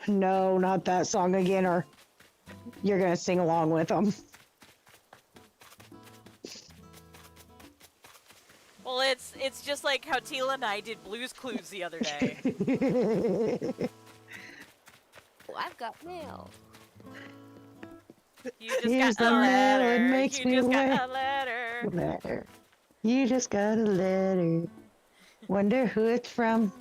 no, not that song again, or you're going to sing along with them. Well, it's just like how Tila and I did Blue's Clues the other day. Oh, I've got mail. You just Here's got the a mail, it letter. makes You me just got wet. a letter. Letter. You just got a letter. Wonder who it's from.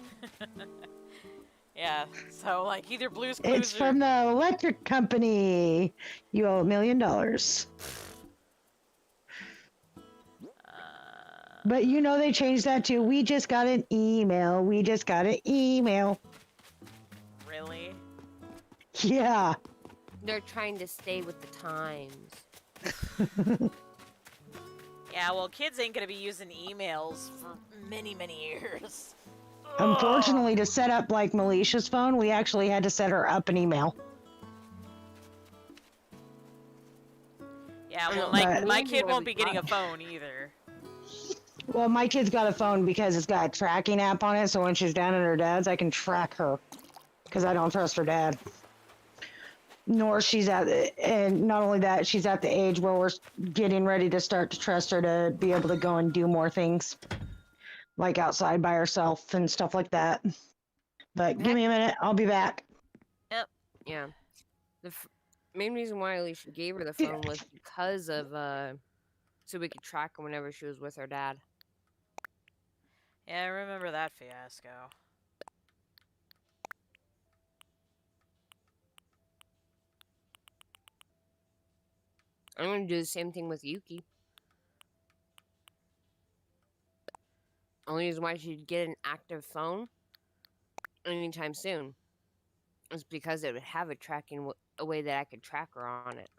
Yeah, so like either Blue's Clues It's or... from the electric company. You owe $1 million. But you know they changed that to, we just got an email. We just got an email. Really? Yeah. They're trying to stay with the times. Yeah, well, kids ain't gonna be using emails for many, many years. Unfortunately, to set up like Melicia's phone, we actually had to set her up an email. Yeah, well, But- my kid won't be getting a phone either. Well, my kid's got a phone because it's got a tracking app on it, so when she's down at her dad's, I can track her. Because I don't trust her dad. Nor she's at, and not only that, she's at the age where we're getting ready to start to trust her to be able to go and do more things. Like outside by herself and stuff like that. But give me a minute, I'll be back. Yeah. The main reason why Alicia gave her the phone was because of, so we could track her whenever she was with her dad. Yeah, I remember that fiasco. I'm gonna do the same thing with Yuki. Only reason why she'd get an active phone anytime soon is because it would have a tracking a way that I could track her on it.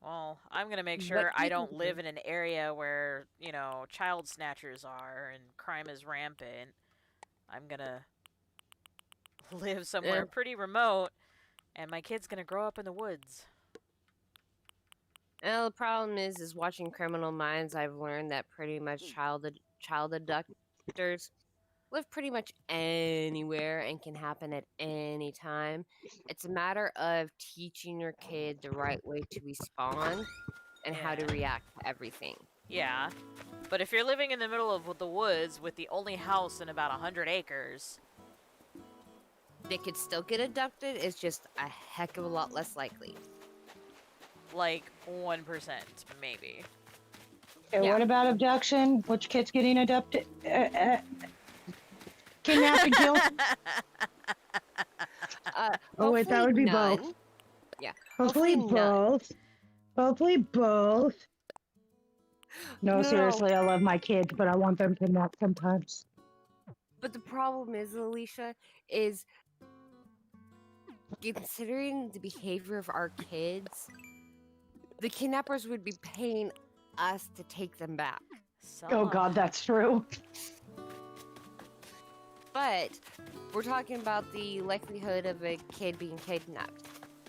Well, I'm gonna make But sure I you don't can live do- in an area where, you know, child snatchers are and crime is rampant. I'm gonna live somewhere Yeah. pretty remote, and my kid's gonna grow up in the woods. Well, the problem is watching Criminal Minds. I've learned that pretty much child abductors live pretty much anywhere and can happen at any time. It's a matter of teaching your kid the right way to respond and how to Yeah. react to everything. Yeah, but if you're living in the middle of the woods with the only house in about 100 acres, They could still get abducted. It's just a heck of a lot less likely. like 1%, maybe. Okay, Yeah. what about abduction? Which kid's getting abducted? Kidnapped and killed? Oh, wait, that Hopefully would be none. both. Yeah, Hopefully hopefully none. both. Hopefully both. No, No. seriously, I love my kids, but I want them kidnapped sometimes. But the problem is, Alicia, is considering the behavior of our kids, the kidnappers would be paying us to take them back. Oh god, that's true. But we're talking about the likelihood of a kid being kidnapped.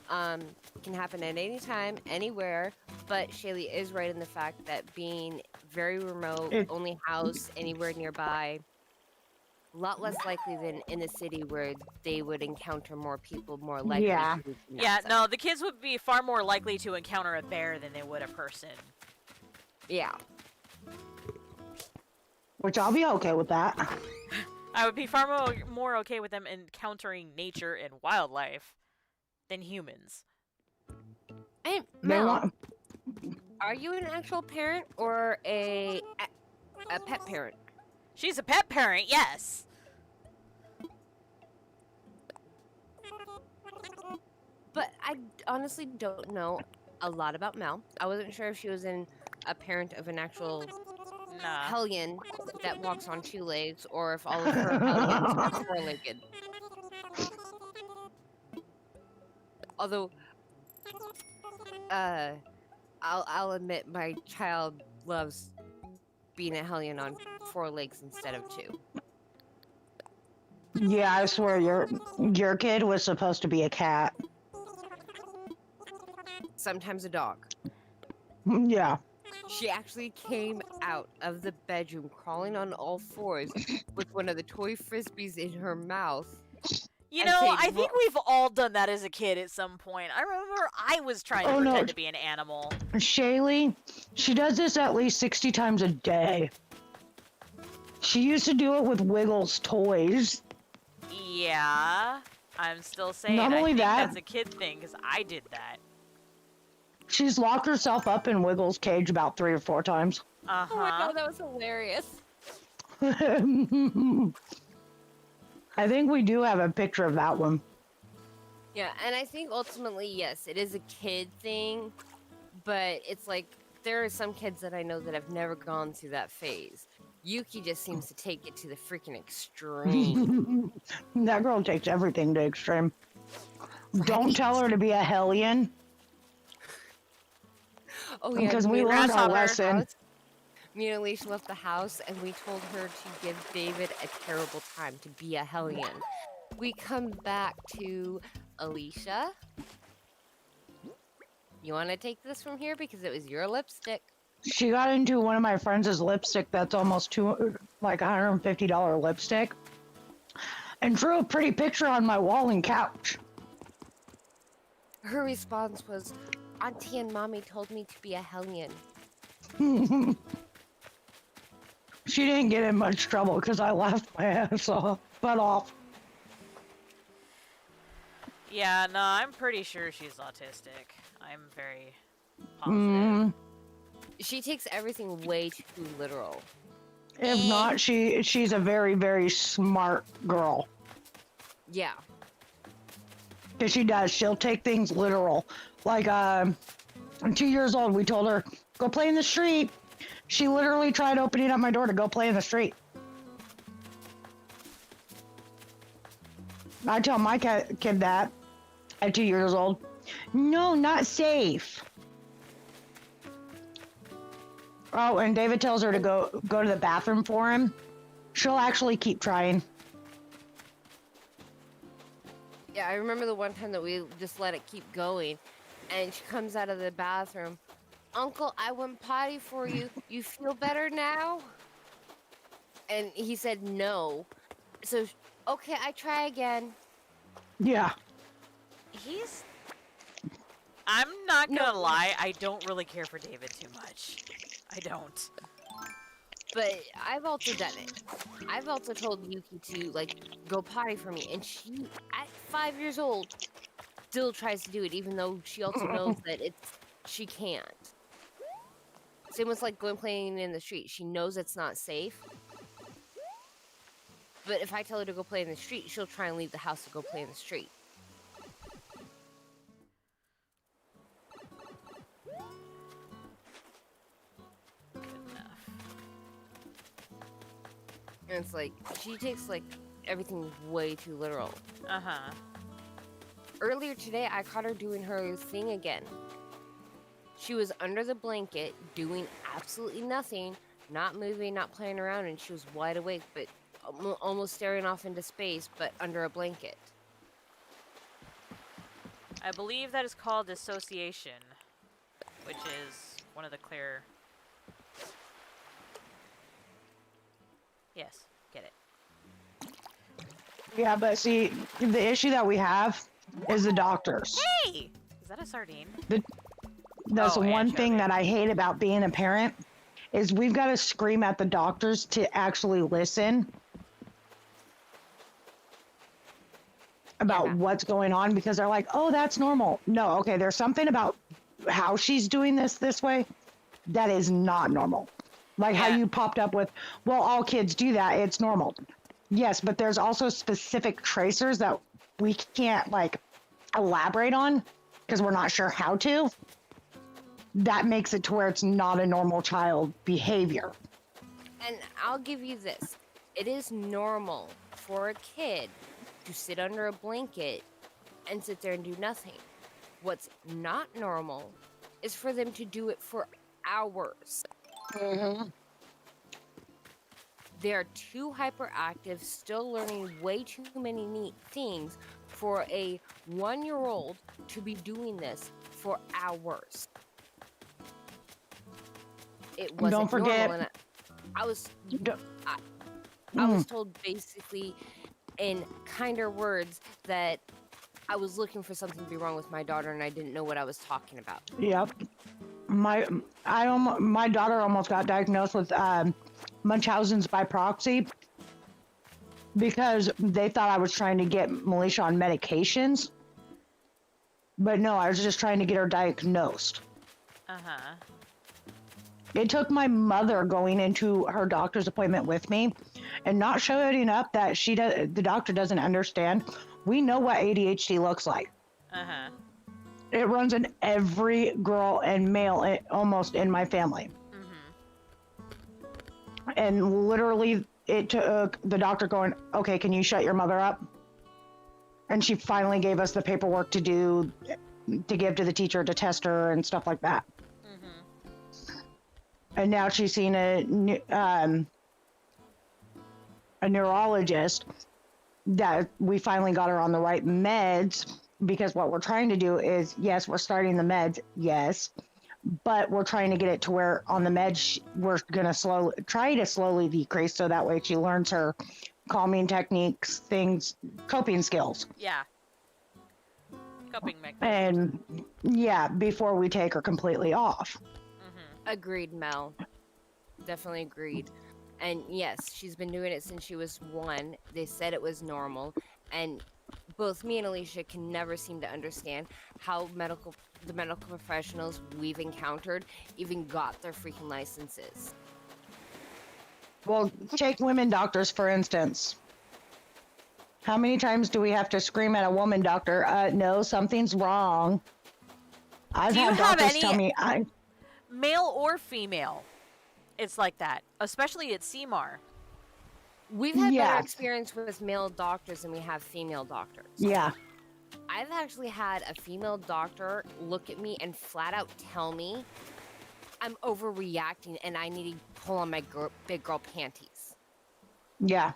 Can happen at any time, anywhere. But Shaylee is right in the fact that being very remote, It- only house anywhere nearby, a lot less likely than in the city where they would encounter more people, more likely. Yeah. to be Yeah, kidnapped. no, the kids would be far more likely to encounter a bear than they would a person. Yeah. Which I'll be okay with that. I would be far more okay with them encountering nature and wildlife than humans. Hey, They Mel, want. are you an actual parent or a pet parent? She's a pet parent, yes. But I honestly don't know a lot about Mel. I wasn't sure if she was a parent of an actual Nah. hellion that walks on two legs, or if all of her hellions are four-legged. Although, I'll admit my child loves being a hellion on four legs instead of two. Yeah, I swear your kid was supposed to be a cat. Sometimes a dog. Yeah. She actually came out of the bedroom crawling on all fours with one of the toy frisbees in her mouth. You and know, saying, I think we've all done that as a kid at some point. I remember I was trying to Oh, no. pretend to be an animal. Shaylee, she does this at least 60 times a day. She used to do it with Wiggles toys. Yeah, I'm still saying. Not I only think that- that's a kid thing because I did that. She's locked herself up in Wiggles' cage about 3 or 4 times. Uh Oh my huh. god, that was hilarious. I think we do have a picture of that one. Yeah, and I think ultimately, yes, it is a kid thing, but it's like there are some kids that I know that have never gone through that phase. Yuki just seems to take it to the freaking extreme. That girl takes everything to extreme. Don't tell her to be a hellion, Oh yeah, because we me and learned our Grasshopper. lesson. Me and Alicia left the house and we told her to give David a terrible time to be a hellion. We come back to Alicia. You want to take this from here because it was your lipstick. She got into one of my friends' lipstick that's almost like $150 lipstick, and drew a pretty picture on my wall and couch. Her response was, Auntie and Mommy told me to be a hellion. She didn't get in much trouble because I laughed my ass off, butt off. Yeah, no, I'm pretty sure she's autistic. I'm very positive. Mm, She takes everything way too literal. if not, she's a very, very smart girl. Yeah. Because she does. She'll take things literal. Like, 2 years old, we told her, go play in the street. She literally tried opening up my door to go play in the street. I tell my kid that at 2 years old. No, not safe. Oh, and David tells her to go to the bathroom for him. She'll actually keep trying. Yeah, I remember the one time that we just let it keep going, and she comes out of the bathroom. Uncle, I went potty for you. You feel better now? And he said no. So, okay, I try again. Yeah. I'm not No. gonna lie, I don't really care for David too much. I don't. But I've also done it. I've also told Yuki to, like, go potty for me. And she, at 5 years old, still tries to do it, even though she also knows that she can't. Same with, like, going playing in the street. She knows it's not safe. But if I tell her to go play in the street, she'll try and leave the house to go play in the street. Good enough. And it's like, she takes, like, everything way too literal. Uh-huh. Earlier today, I caught her doing her thing again. She was under the blanket, doing absolutely nothing, not moving, not playing around, and she was wide awake, but almost staring off into space, but under a blanket. I believe that is called dissociation, which is one of the clear... Yes, get it. Yeah, but see, the issue that we have is the doctors. Hey! Is that a sardine? That's Oh, the one thing anchovy. that I hate about being a parent is we've got to scream at the doctors to actually listen about what's going on, because they're like, oh, that's normal. No, okay, there's something about how she's doing this way that is not normal. Like how Yeah. you popped up with, well, all kids do that, it's normal. Yes, but there's also specific tracers that we can't like elaborate on because we're not sure how to. That makes it to where it's not a normal child behavior. And I'll give you this. It is normal for a kid to sit under a blanket and sit there and do nothing. What's not normal is for them to do it for hours. They are too hyperactive, still learning way too many neat things for a 1-year-old to be doing this for hours. It wasn't Don't forget- normal, and I was Don't- I was told basically in kinder words that I was looking for something to be wrong with my daughter and I didn't know what I was talking about. Yep. My daughter almost got diagnosed with Munchausen's by proxy because they thought I was trying to get Militia on medications. But no, I was just trying to get her diagnosed. Uh-huh. It took my mother going into her doctor's appointment with me and not showing up that the doctor doesn't understand. We know what ADHD looks like. Uh-huh. It runs in every girl and male almost in my family. Mm-hmm. And literally it took the doctor going, okay, can you shut your mother up? And she finally gave us the paperwork to give to the teacher to test her and stuff like that. Mm-hmm. And now she's seen a neurologist that we finally got her on the right meds, because what we're trying to do is, yes, we're starting the meds, yes, but we're trying to get it to where on the meds we're going to try to slowly decrease, so that way she learns her calming techniques, coping skills. Yeah. Coping mechanisms. And yeah, before we take her completely off. Mm-hmm. Agreed, Mel. Definitely agreed. And yes, she's been doing it since she was 1. They said it was normal, and both me and Alicia can never seem to understand how the medical professionals we've encountered even got their freaking licenses. Well, take women doctors, for instance. How many times do we have to scream at a woman doctor, no, something's wrong? I've Do you had have doctors any- tell me, Male or female, it's like that, especially at CMAR. We've had better Yes. experience with male doctors than we have female doctors. yeah, I've actually had a female doctor look at me and flat out tell me I'm overreacting and I need to pull on my big girl panties. yeah.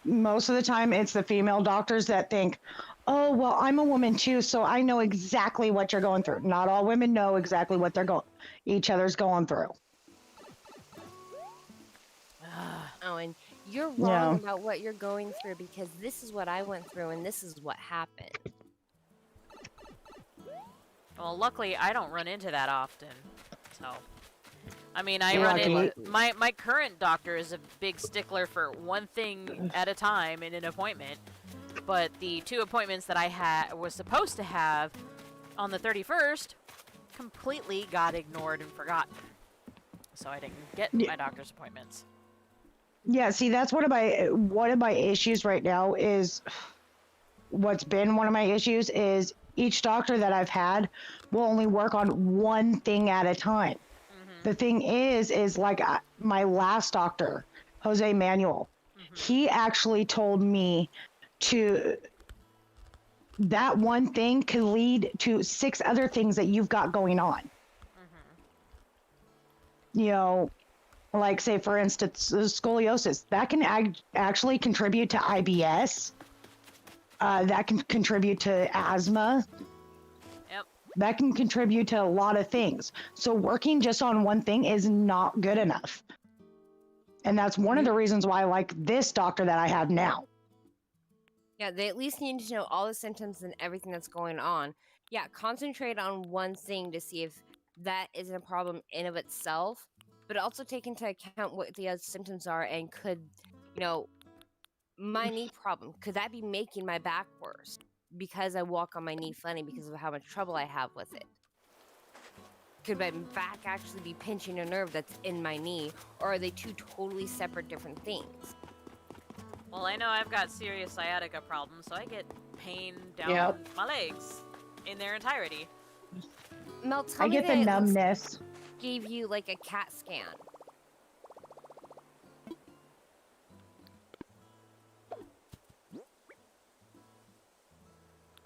Most of the time, it's the female doctors that think, oh, well, I'm a woman too, so I know exactly what you're going through. Not all women know exactly what each other's going through. Oh, and you're wrong Yeah. about what you're going through, because this is what I went through and this is what happened. Well, luckily, I don't run into that often. So, I mean, I Yeah, run okay. into my current doctor is a big stickler for one thing at a time in an appointment. But the 2 appointments that I was supposed to have on the 31st completely got ignored and forgotten. So I didn't get Yeah. my doctor's appointments. Yeah, see, that's one of my issues right now is what's been one of my issues is each doctor that I've had will only work on one thing at a time. The thing is like my last doctor, Jose Manuel, he actually told me that one thing could lead to 6 other things that you've got going on. You know, like say for instance, scoliosis, that can actually contribute to IBS. That can contribute to asthma. Yep. That can contribute to a lot of things. So working just on one thing is not good enough. And that's one of the reasons why I like this doctor that I have now. Yeah, they at least need to know all the symptoms and everything that's going on. Yeah, concentrate on one thing to see if that isn't a problem in of itself, but also take into account what the other symptoms are, and could, my knee problem, could that be making my back worse because I walk on my knee funny because of how much trouble I have with it? Could my back actually be pinching a nerve that's in my knee, or are they 2 totally separate different things? Well, I know I've got serious sciatica problems, so I get pain down Yep. my legs in their entirety. Mel, tell I me get that the it numbness. gave you like a CAT scan.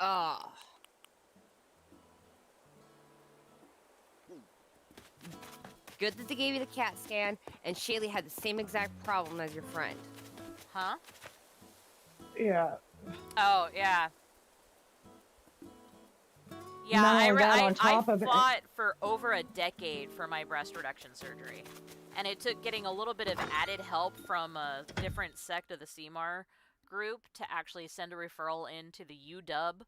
Oh. Good that they gave you the CAT scan, and Shaylee had the same exact problem as your friend. Huh? Yeah. Oh, yeah. Yeah, Not I only that, on top I of it- fought for over a decade for my breast reduction surgery. And it took getting a little bit of added help from a different sect of the CMAR group to actually send a referral into the UW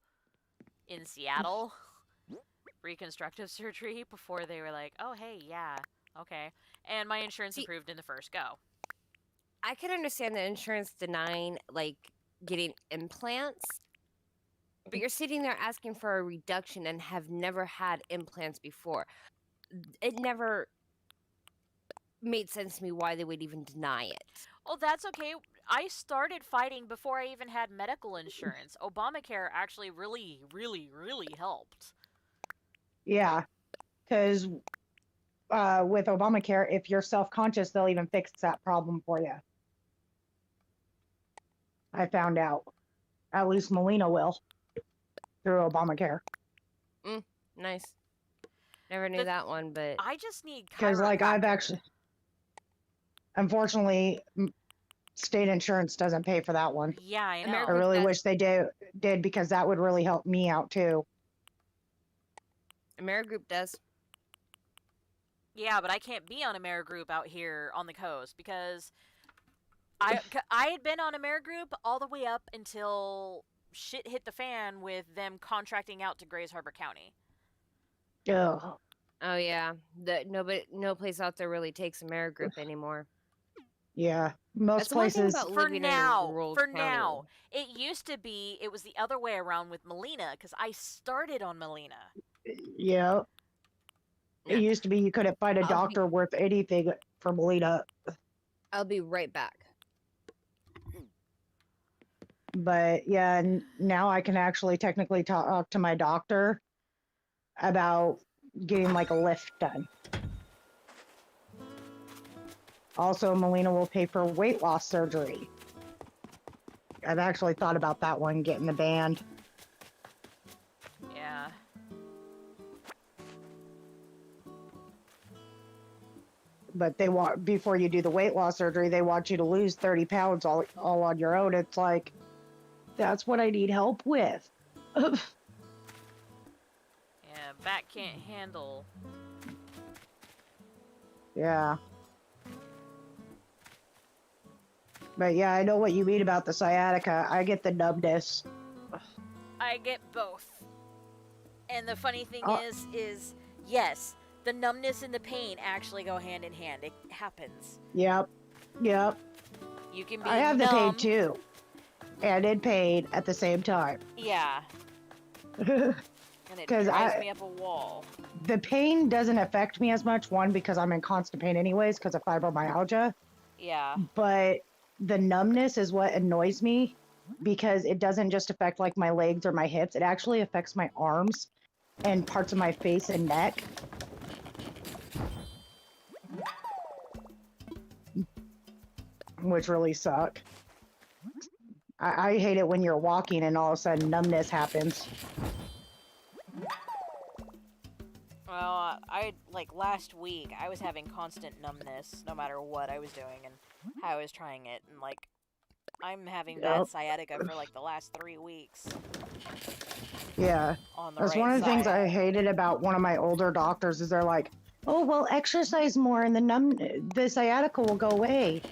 in Seattle, reconstructive surgery, before they were like, oh, hey, yeah, okay. And my insurance See- approved in the first go. I can understand the insurance denying, like, getting implants, But you're sitting there asking for a reduction and have never had implants before. It never made sense to me why they would even deny it. Oh, that's okay. I started fighting before I even had medical insurance. Obamacare actually really, really, really helped. Yeah, because with Obamacare, if you're self-conscious, they'll even fix that problem for you. I found out. At least Melina will through Obamacare. Nice. Never knew The- that one, but I just need Because, like, I've chiropractor. actually, unfortunately, state insurance doesn't pay for that one. Yeah, I know. I America- really does- wish they did because that would really help me out too. AmeriGroup does. Yeah, but I can't be on AmeriGroup out here on the coast because I had been on AmeriGroup all the way up until shit hit the fan with them contracting out to Grays Harbor County. Ugh. Oh yeah, no place out there really takes AmeriGroup anymore. Yeah, most That's the one thing places. about For living in a now, rural for county. now. It used to be, it was the other way around with Melina because I started on Melina. Yeah. Yeah. It used to be you couldn't find a I'll be- doctor worth anything for Melina, I'll be right back. but yeah, now I can actually technically talk to my doctor about getting like a lift done. Also, Melina will pay for weight loss surgery. I've actually thought about that one, getting the band. Yeah. But they want, before you do the weight loss surgery, they want you to lose 30 pounds all on your own. It's like, that's what I need help with. Yeah, back can't handle. Yeah. But yeah, I know what you mean about the sciatica. I get the numbness. I get both. And the funny thing Oh. is yes, the numbness and the pain actually go hand in hand. It happens. Yep. Yep. You can be I have the numb. pain too. And in pain at the same time. Yeah, The and it 'Cause drives I- me up a wall. pain doesn't affect me as much, one, because I'm in constant pain anyways because of fibromyalgia. Yeah. But the numbness is what annoys me because it doesn't just affect like my legs or my hips. It actually affects my arms and parts of my face and neck. Which really suck. I hate it when you're walking and all of a sudden numbness happens. Well, I like last week I was having constant numbness no matter what I was doing and how I was trying it, and like I'm having bad Yep. sciatica for like the last 3 weeks Yeah. on the That's right one of the things side. I hated about one of my older doctors is they're like, "Oh, well, exercise more and the sciatica will go away."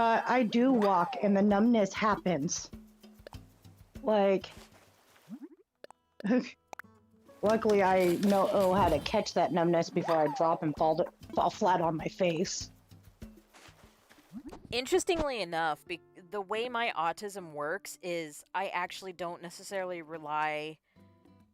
I do walk and the numbness happens. Like, luckily I know how to catch that numbness before I drop and fall flat on my face. Interestingly enough, the way my autism works is I actually don't necessarily rely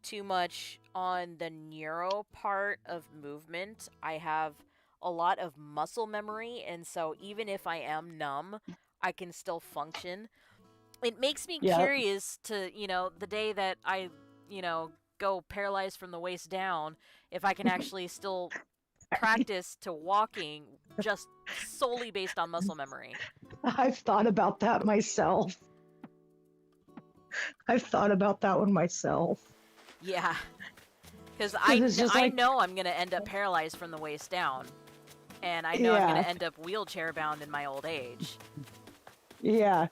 too much on the neuro part of movement. I have a lot of muscle memory, and so even if I am numb, I can still function. It makes me Yeah. curious to, the day that I, go paralyzed from the waist down, if I can actually still practice to walking just solely based on muscle memory. I've thought about that myself. I've thought about that one myself. Yeah. Because it's just I like- know I'm going to end up paralyzed from the waist down. And I know I'm going Yeah. to end up wheelchair bound in my old age. Yeah.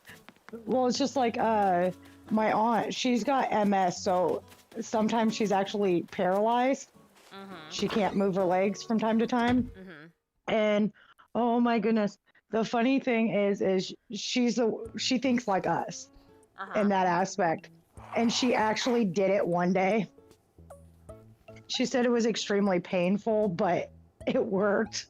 Well, it's just like my aunt, she's got MS, so sometimes she's actually paralyzed. Mm-hmm. She can't move her legs from time to time. Mm-hmm. And oh my goodness, the funny thing is she thinks like us Uh-huh. in that aspect. And she actually did it one day. She said it was extremely painful, but it worked.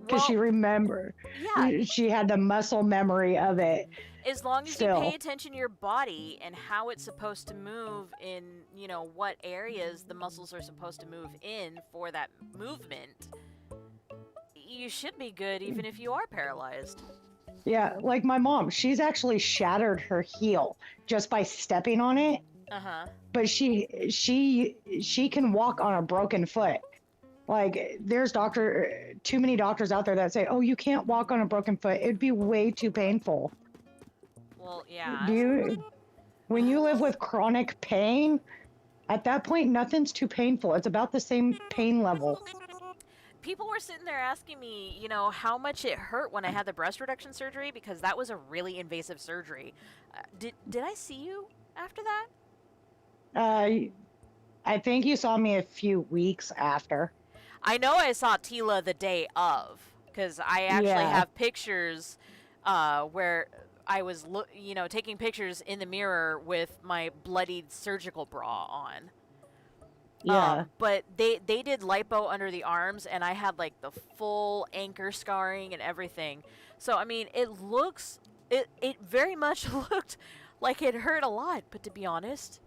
because she remembered. Yeah, She had the muscle memory of it. as long as you Still. pay attention to your body and how it's supposed to move in, what areas the muscles are supposed to move in for that movement, you should be good even if you are paralyzed. Yeah, like my mom, she's actually shattered her heel just by stepping on it, Uh-huh. but she can walk on a broken foot. Like there's too many doctors out there that say, "Oh, you can't walk on a broken foot. It'd be way too painful." Well, yeah. When you live with chronic pain, at that point nothing's too painful. It's about the same pain level. People were sitting there asking me, how much it hurt when I had the breast reduction surgery because that was a really invasive surgery. Did I see you after that? I think you saw me a few weeks after. I know I saw Tila the day of because I actually Yeah. have pictures where I was, taking pictures in the mirror with my bloodied surgical bra on. Yeah. But they did lipo under the arms, and I had like the full anchor scarring and everything. So I mean, it very much looked like it hurt a lot. But to be honest,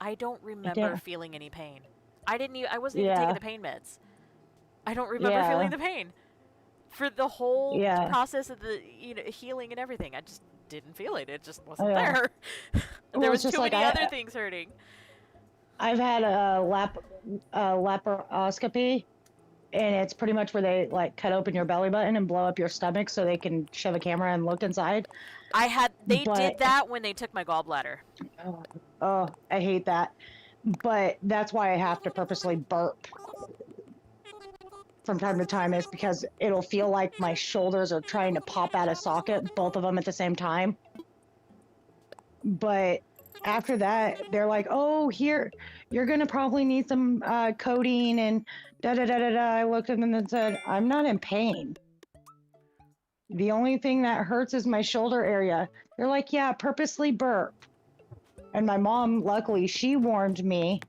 I don't remember Yeah. feeling any pain. I wasn't even taking Yeah. the pain meds. I don't remember Yeah. feeling the pain for the whole Yeah. process of the healing and everything. I just didn't feel it. It just wasn't Yeah. there. Well, There it's was just too like many other things hurting. I've had a laparoscopy, and it's pretty much where they like cut open your belly button and blow up your stomach so they can shove a camera and look inside. They But- did that when they took my gallbladder. Oh, I hate that. But that's why I have to purposely burp from time to time, is because it'll feel like my shoulders are trying to pop out of socket, both of them at the same time. But after that, they're like, "Oh, here, you're gonna probably need some codeine and da da da da da." I looked at them and said, "I'm not in pain. The only thing that hurts is my shoulder area." They're like, "Yeah, purposely burp." And my mom, luckily, she warned me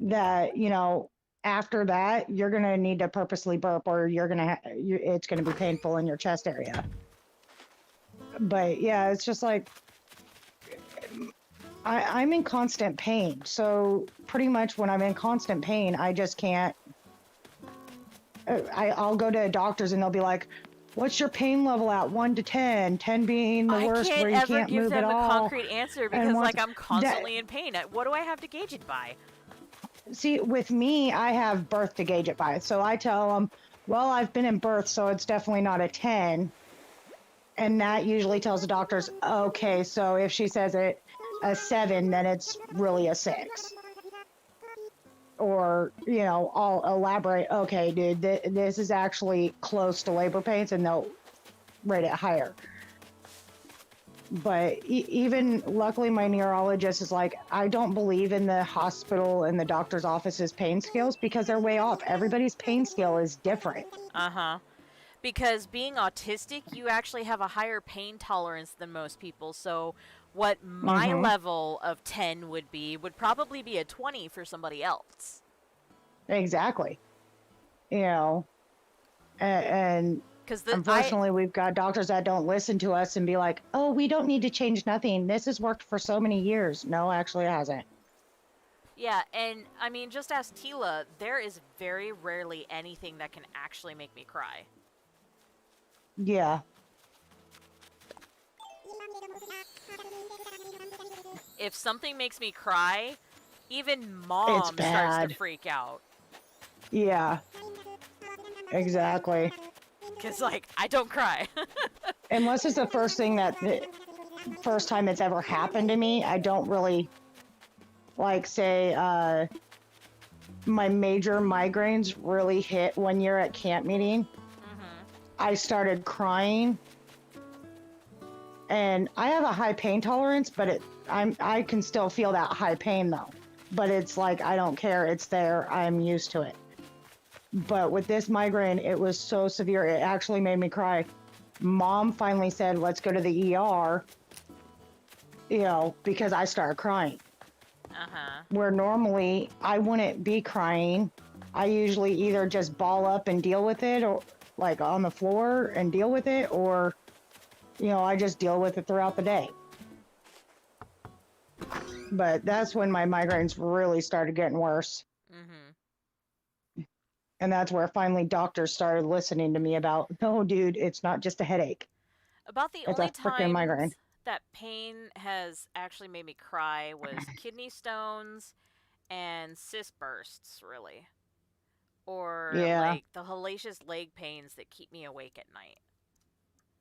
that, after that, you're going to need to purposely burp or it's going to be painful in your chest area. But yeah, it's just like, I'm in constant pain. So pretty much when I'm in constant pain, I just can't, I'll go to doctors and they'll be like, "What's your pain level at 1 to 10? 10 being the worst where you can't give move them at a all." concrete answer because once- like I'm constantly in pain. What do I have to gauge it by? See, with me, I have birth to gauge it by. So I tell them, "Well, I've been in birth, so it's definitely not a 10. And that usually tells the doctors, "Okay, so if she says a 7, then it's really a 6. Or, I'll elaborate, "Okay, dude, this is actually close to labor pains," and they'll rate it higher. But even luckily, my neurologist is like, "I don't believe in the hospital and the doctor's office's pain scales because they're way off. Everybody's pain scale is different." Uh-huh. Because being autistic, you actually have a higher pain tolerance than most people. So what my level of 10 would probably be a 20 for somebody else. Exactly. And Because unfortunately, we've got doctors that don't listen to us and be like, "Oh, we don't need to change nothing. This has worked for so many years." No, actually it hasn't. Yeah, and I mean, just ask Tila, there is very rarely anything that can actually make me cry. Yeah. If something makes me cry, even mom starts to bad. freak out. Yeah. Exactly. Because, like, I don't cry. Unless it's the first time it's ever happened to me, I don't really, like, say, my major migraines really hit one year at camp meeting. I started crying, and I have a high pain tolerance, but I can still feel that high pain though. But it's like, I don't care, it's there, I'm used to it. But with this migraine, it was so severe, it actually made me cry. Mom finally said, "Let's go to the ER," because I started crying. Where normally I wouldn't be crying. I usually either just ball up and deal with it, like on the floor and deal with it, or, you know, I just deal with it throughout the day. But that's when my migraines really started getting worse. And that's where finally doctors started listening to me about, no, dude, it's not just a headache. About the It's only a freaking migraine. times that pain has actually made me cry was kidney stones and cyst bursts, really. Or Yeah. like the hellacious leg pains that keep me awake at night.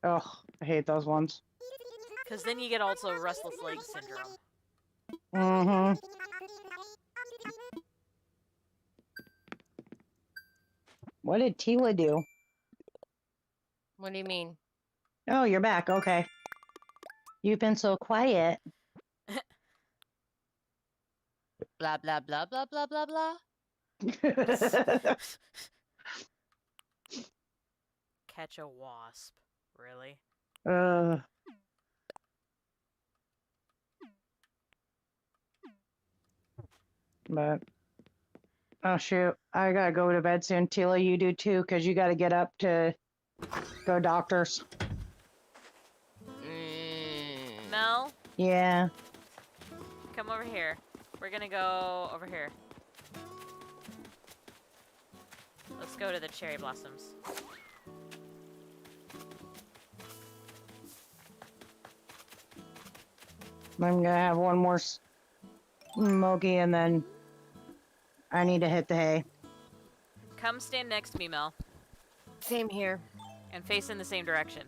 Ugh, I hate those ones. Because then you get also restless leg syndrome. Mm-hmm. What did Tila do? What do you mean? Oh, you're back. Okay. You've been so quiet. Blah blah blah blah blah blah blah. Catch a wasp. Really? uh, but oh shoot, I gotta go to bed soon. Tila, you do too, because you gotta get up to go doctors. Mel, Yeah. come over here. We're gonna go over here. Let's go to the cherry blossoms. I'm gonna have one more smoky, and then I need to hit the hay. Come stand next to me, Mel, Same here. and face in the same direction.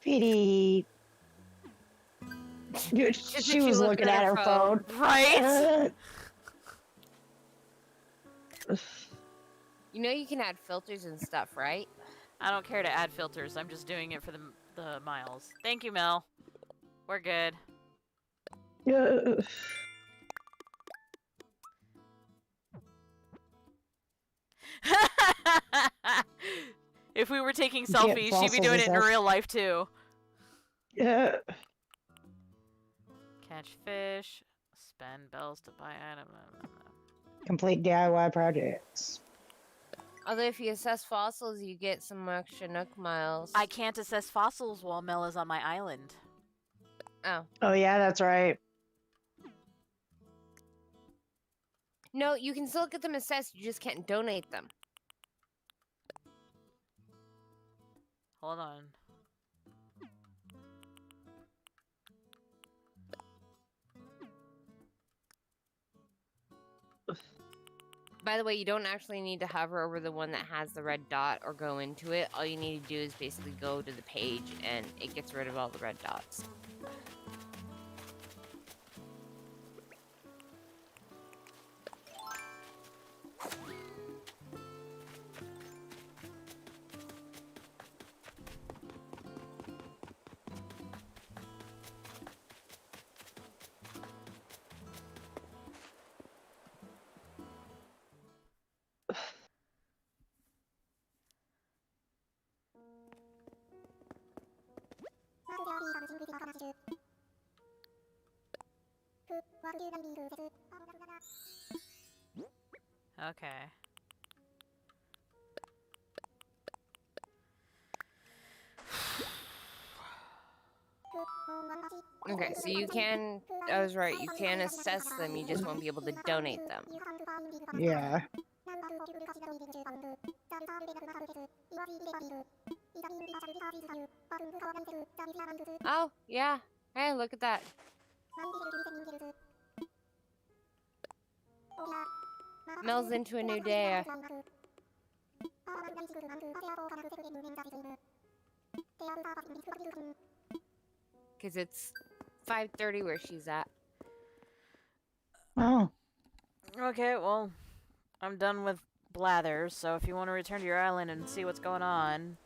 Petey. Dude, she was looking at her phone. Right? You know you can add filters and stuff, right? I don't care to add filters. I'm just doing it for the miles. Thank you, Mel. We're good. If we were taking selfies, she'd be doing it in real life too. Yeah. Catch fish, spend bells to buy items. Complete DIY projects. Although if you assess fossils, you get some extra Nook miles. I can't assess fossils while Mel is on my island. Oh. Oh yeah, that's right. No, you can still get them assessed, you just can't donate them. Hold on. By the way, you don't actually need to hover over the one that has the red dot or go into it. All you need to do is basically go to the page and it gets rid of all the red dots. Okay. Okay, so you can, I was right, you can assess them, you just won't be able to donate them. Yeah. Oh, yeah. Hey, look at that. Mel's into a new day. Because it's 5:30 where she's at. Oh. Okay, well, I'm done with Blathers, so if you want to return to your island and see what's going on.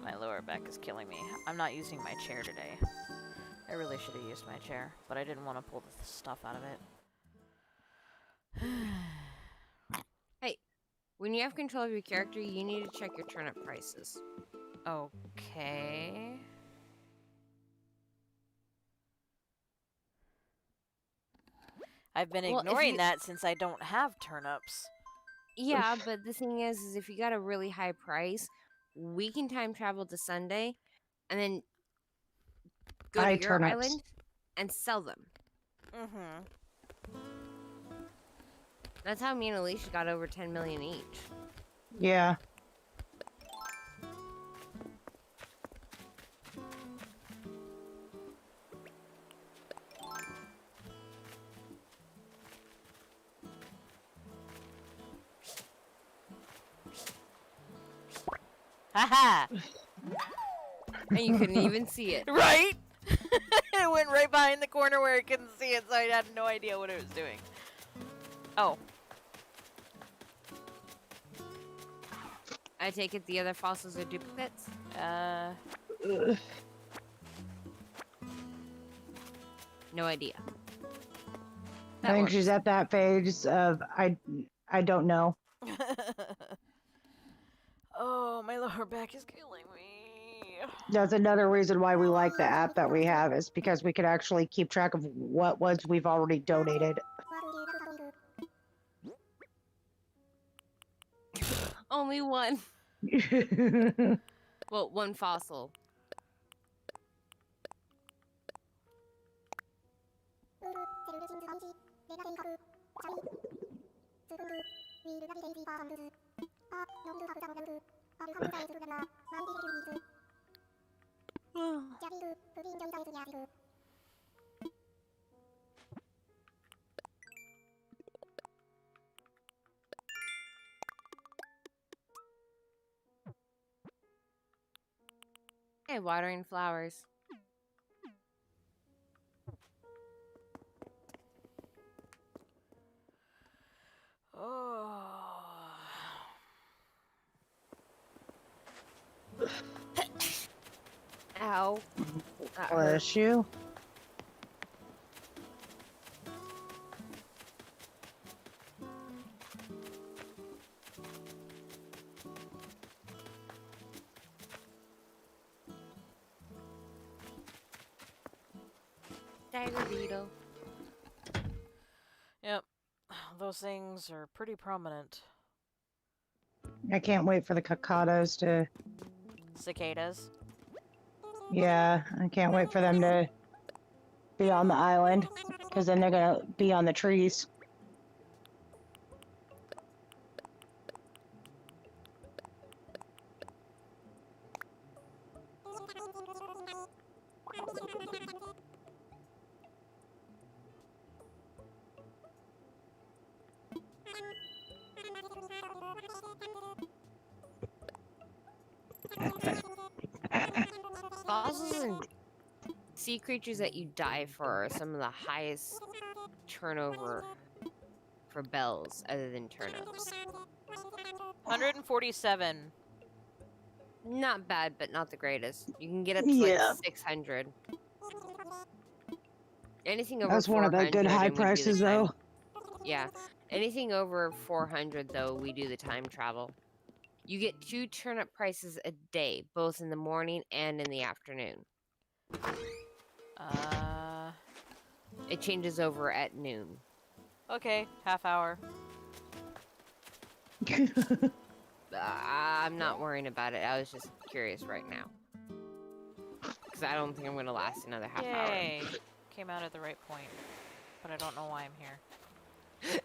My lower back is killing me. I'm not using my chair today. I really should have used my chair, but I didn't want to pull the stuff out of it. Hey, When you have control of your character, you need to check your turnip prices. Okay. I've been Well, if ignoring you- that since I don't have turnips. Yeah, but the thing is if you got a really high price, we can time travel to Sunday and then go Buy to your turnips. island and sell them. Mm-hmm. That's how me and Alicia got over 10 million each. Yeah. Haha! And you couldn't even see it. Right? It went right behind the corner where I couldn't see it, so I had no idea what it was doing. Oh. I take it the other fossils are duplicates? Ugh. No idea. I think she's at that phase of I don't know. Oh, my lower back is killing me. That's another reason why we like the app that we have is because we can actually keep track of what ones we've already donated. Only one. Well, one fossil. Hey, watering flowers. Oh. Ow. That hurt. Bless you. Dagger beetle. Yep. Those things are pretty prominent. I can't wait for the cicadas to. Cicadas. Yeah, I can't wait for them to be on the island because then they're gonna be on the trees. Fossils and sea creatures that you die for are some of the highest turnover for bells other than turnips. 147. Not bad, but not the greatest. You can get up to Yeah. like 600. Anything over That's one of the 400, good high and we do the prices, time- though. Yeah. Anything over 400, though, we do the time travel. You get 2 turnip prices a day, both in the morning and in the afternoon. It changes over at noon. Okay, half hour. I'm not worrying about it. I was just curious right now. Because I don't think I'm going to last another half hour. Yay. Came out at the right point. But I don't know why I'm here.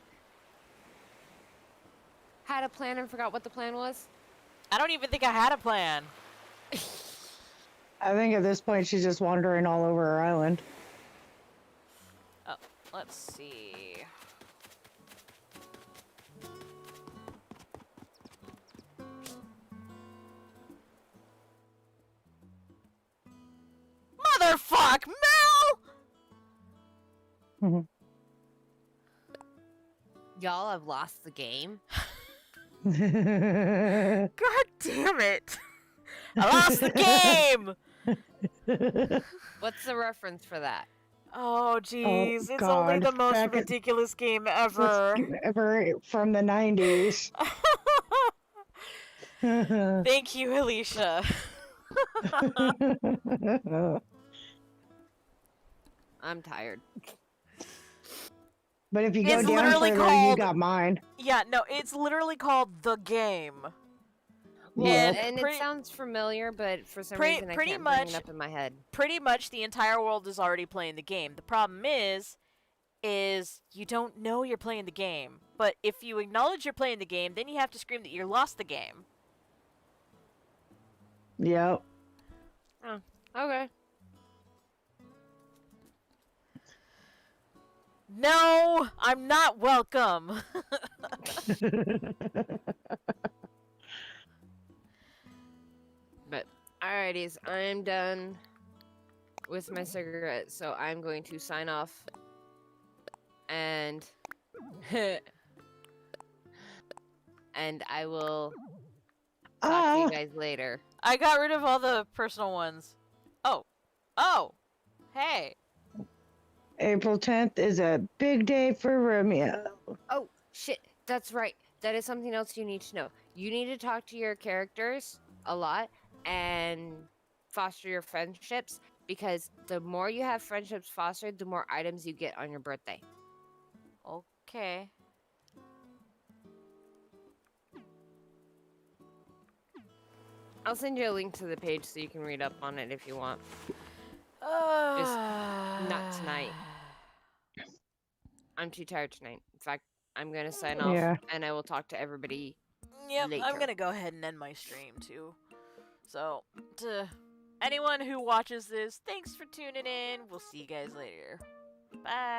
Had a plan and forgot what the plan was? I don't even think I had a plan. I think at this point she's just wandering all over her island. Oh, let's see. Motherfuck, Mel! Y'all have lost the game. God damn it! I lost the game! What's the reference for that? Oh, jeez. It's only God. the most Back at- ridiculous game ever. Ever from the 90s. Thank you, Alicia. I'm tired. But if you go It's down literally further, you called- got mine. Yeah, no, it's literally called The Game. Well, And and pretty- it sounds familiar, but for some Pre- reason I pretty can't bring much- it up in my head. Pretty much the entire world is already playing the game. The problem is you don't know you're playing the game. But if you acknowledge you're playing the game, then you have to scream that you lost the game. Yep. Okay. No, I'm not welcome. But alrighties, I'm done with my cigarette, so I'm going to sign off and and I will talk to you guys later. I got rid of all the personal ones. Oh, hey. April 10th is a big day for Romeo. Oh shit, that's right. That is something else you need to know. You need to talk to your characters a lot and foster your friendships, because the more you have friendships fostered, the more items you get on your birthday. Okay. I'll send you a link to the page so you can read up on it if you want. Not tonight. I'm too tired tonight. In fact, I'm gonna sign off Yeah. and I will talk to everybody. Yep, I'm later. gonna go ahead and end my stream too. So, to anyone who watches this, thanks for tuning in. We'll see you guys later. Bye.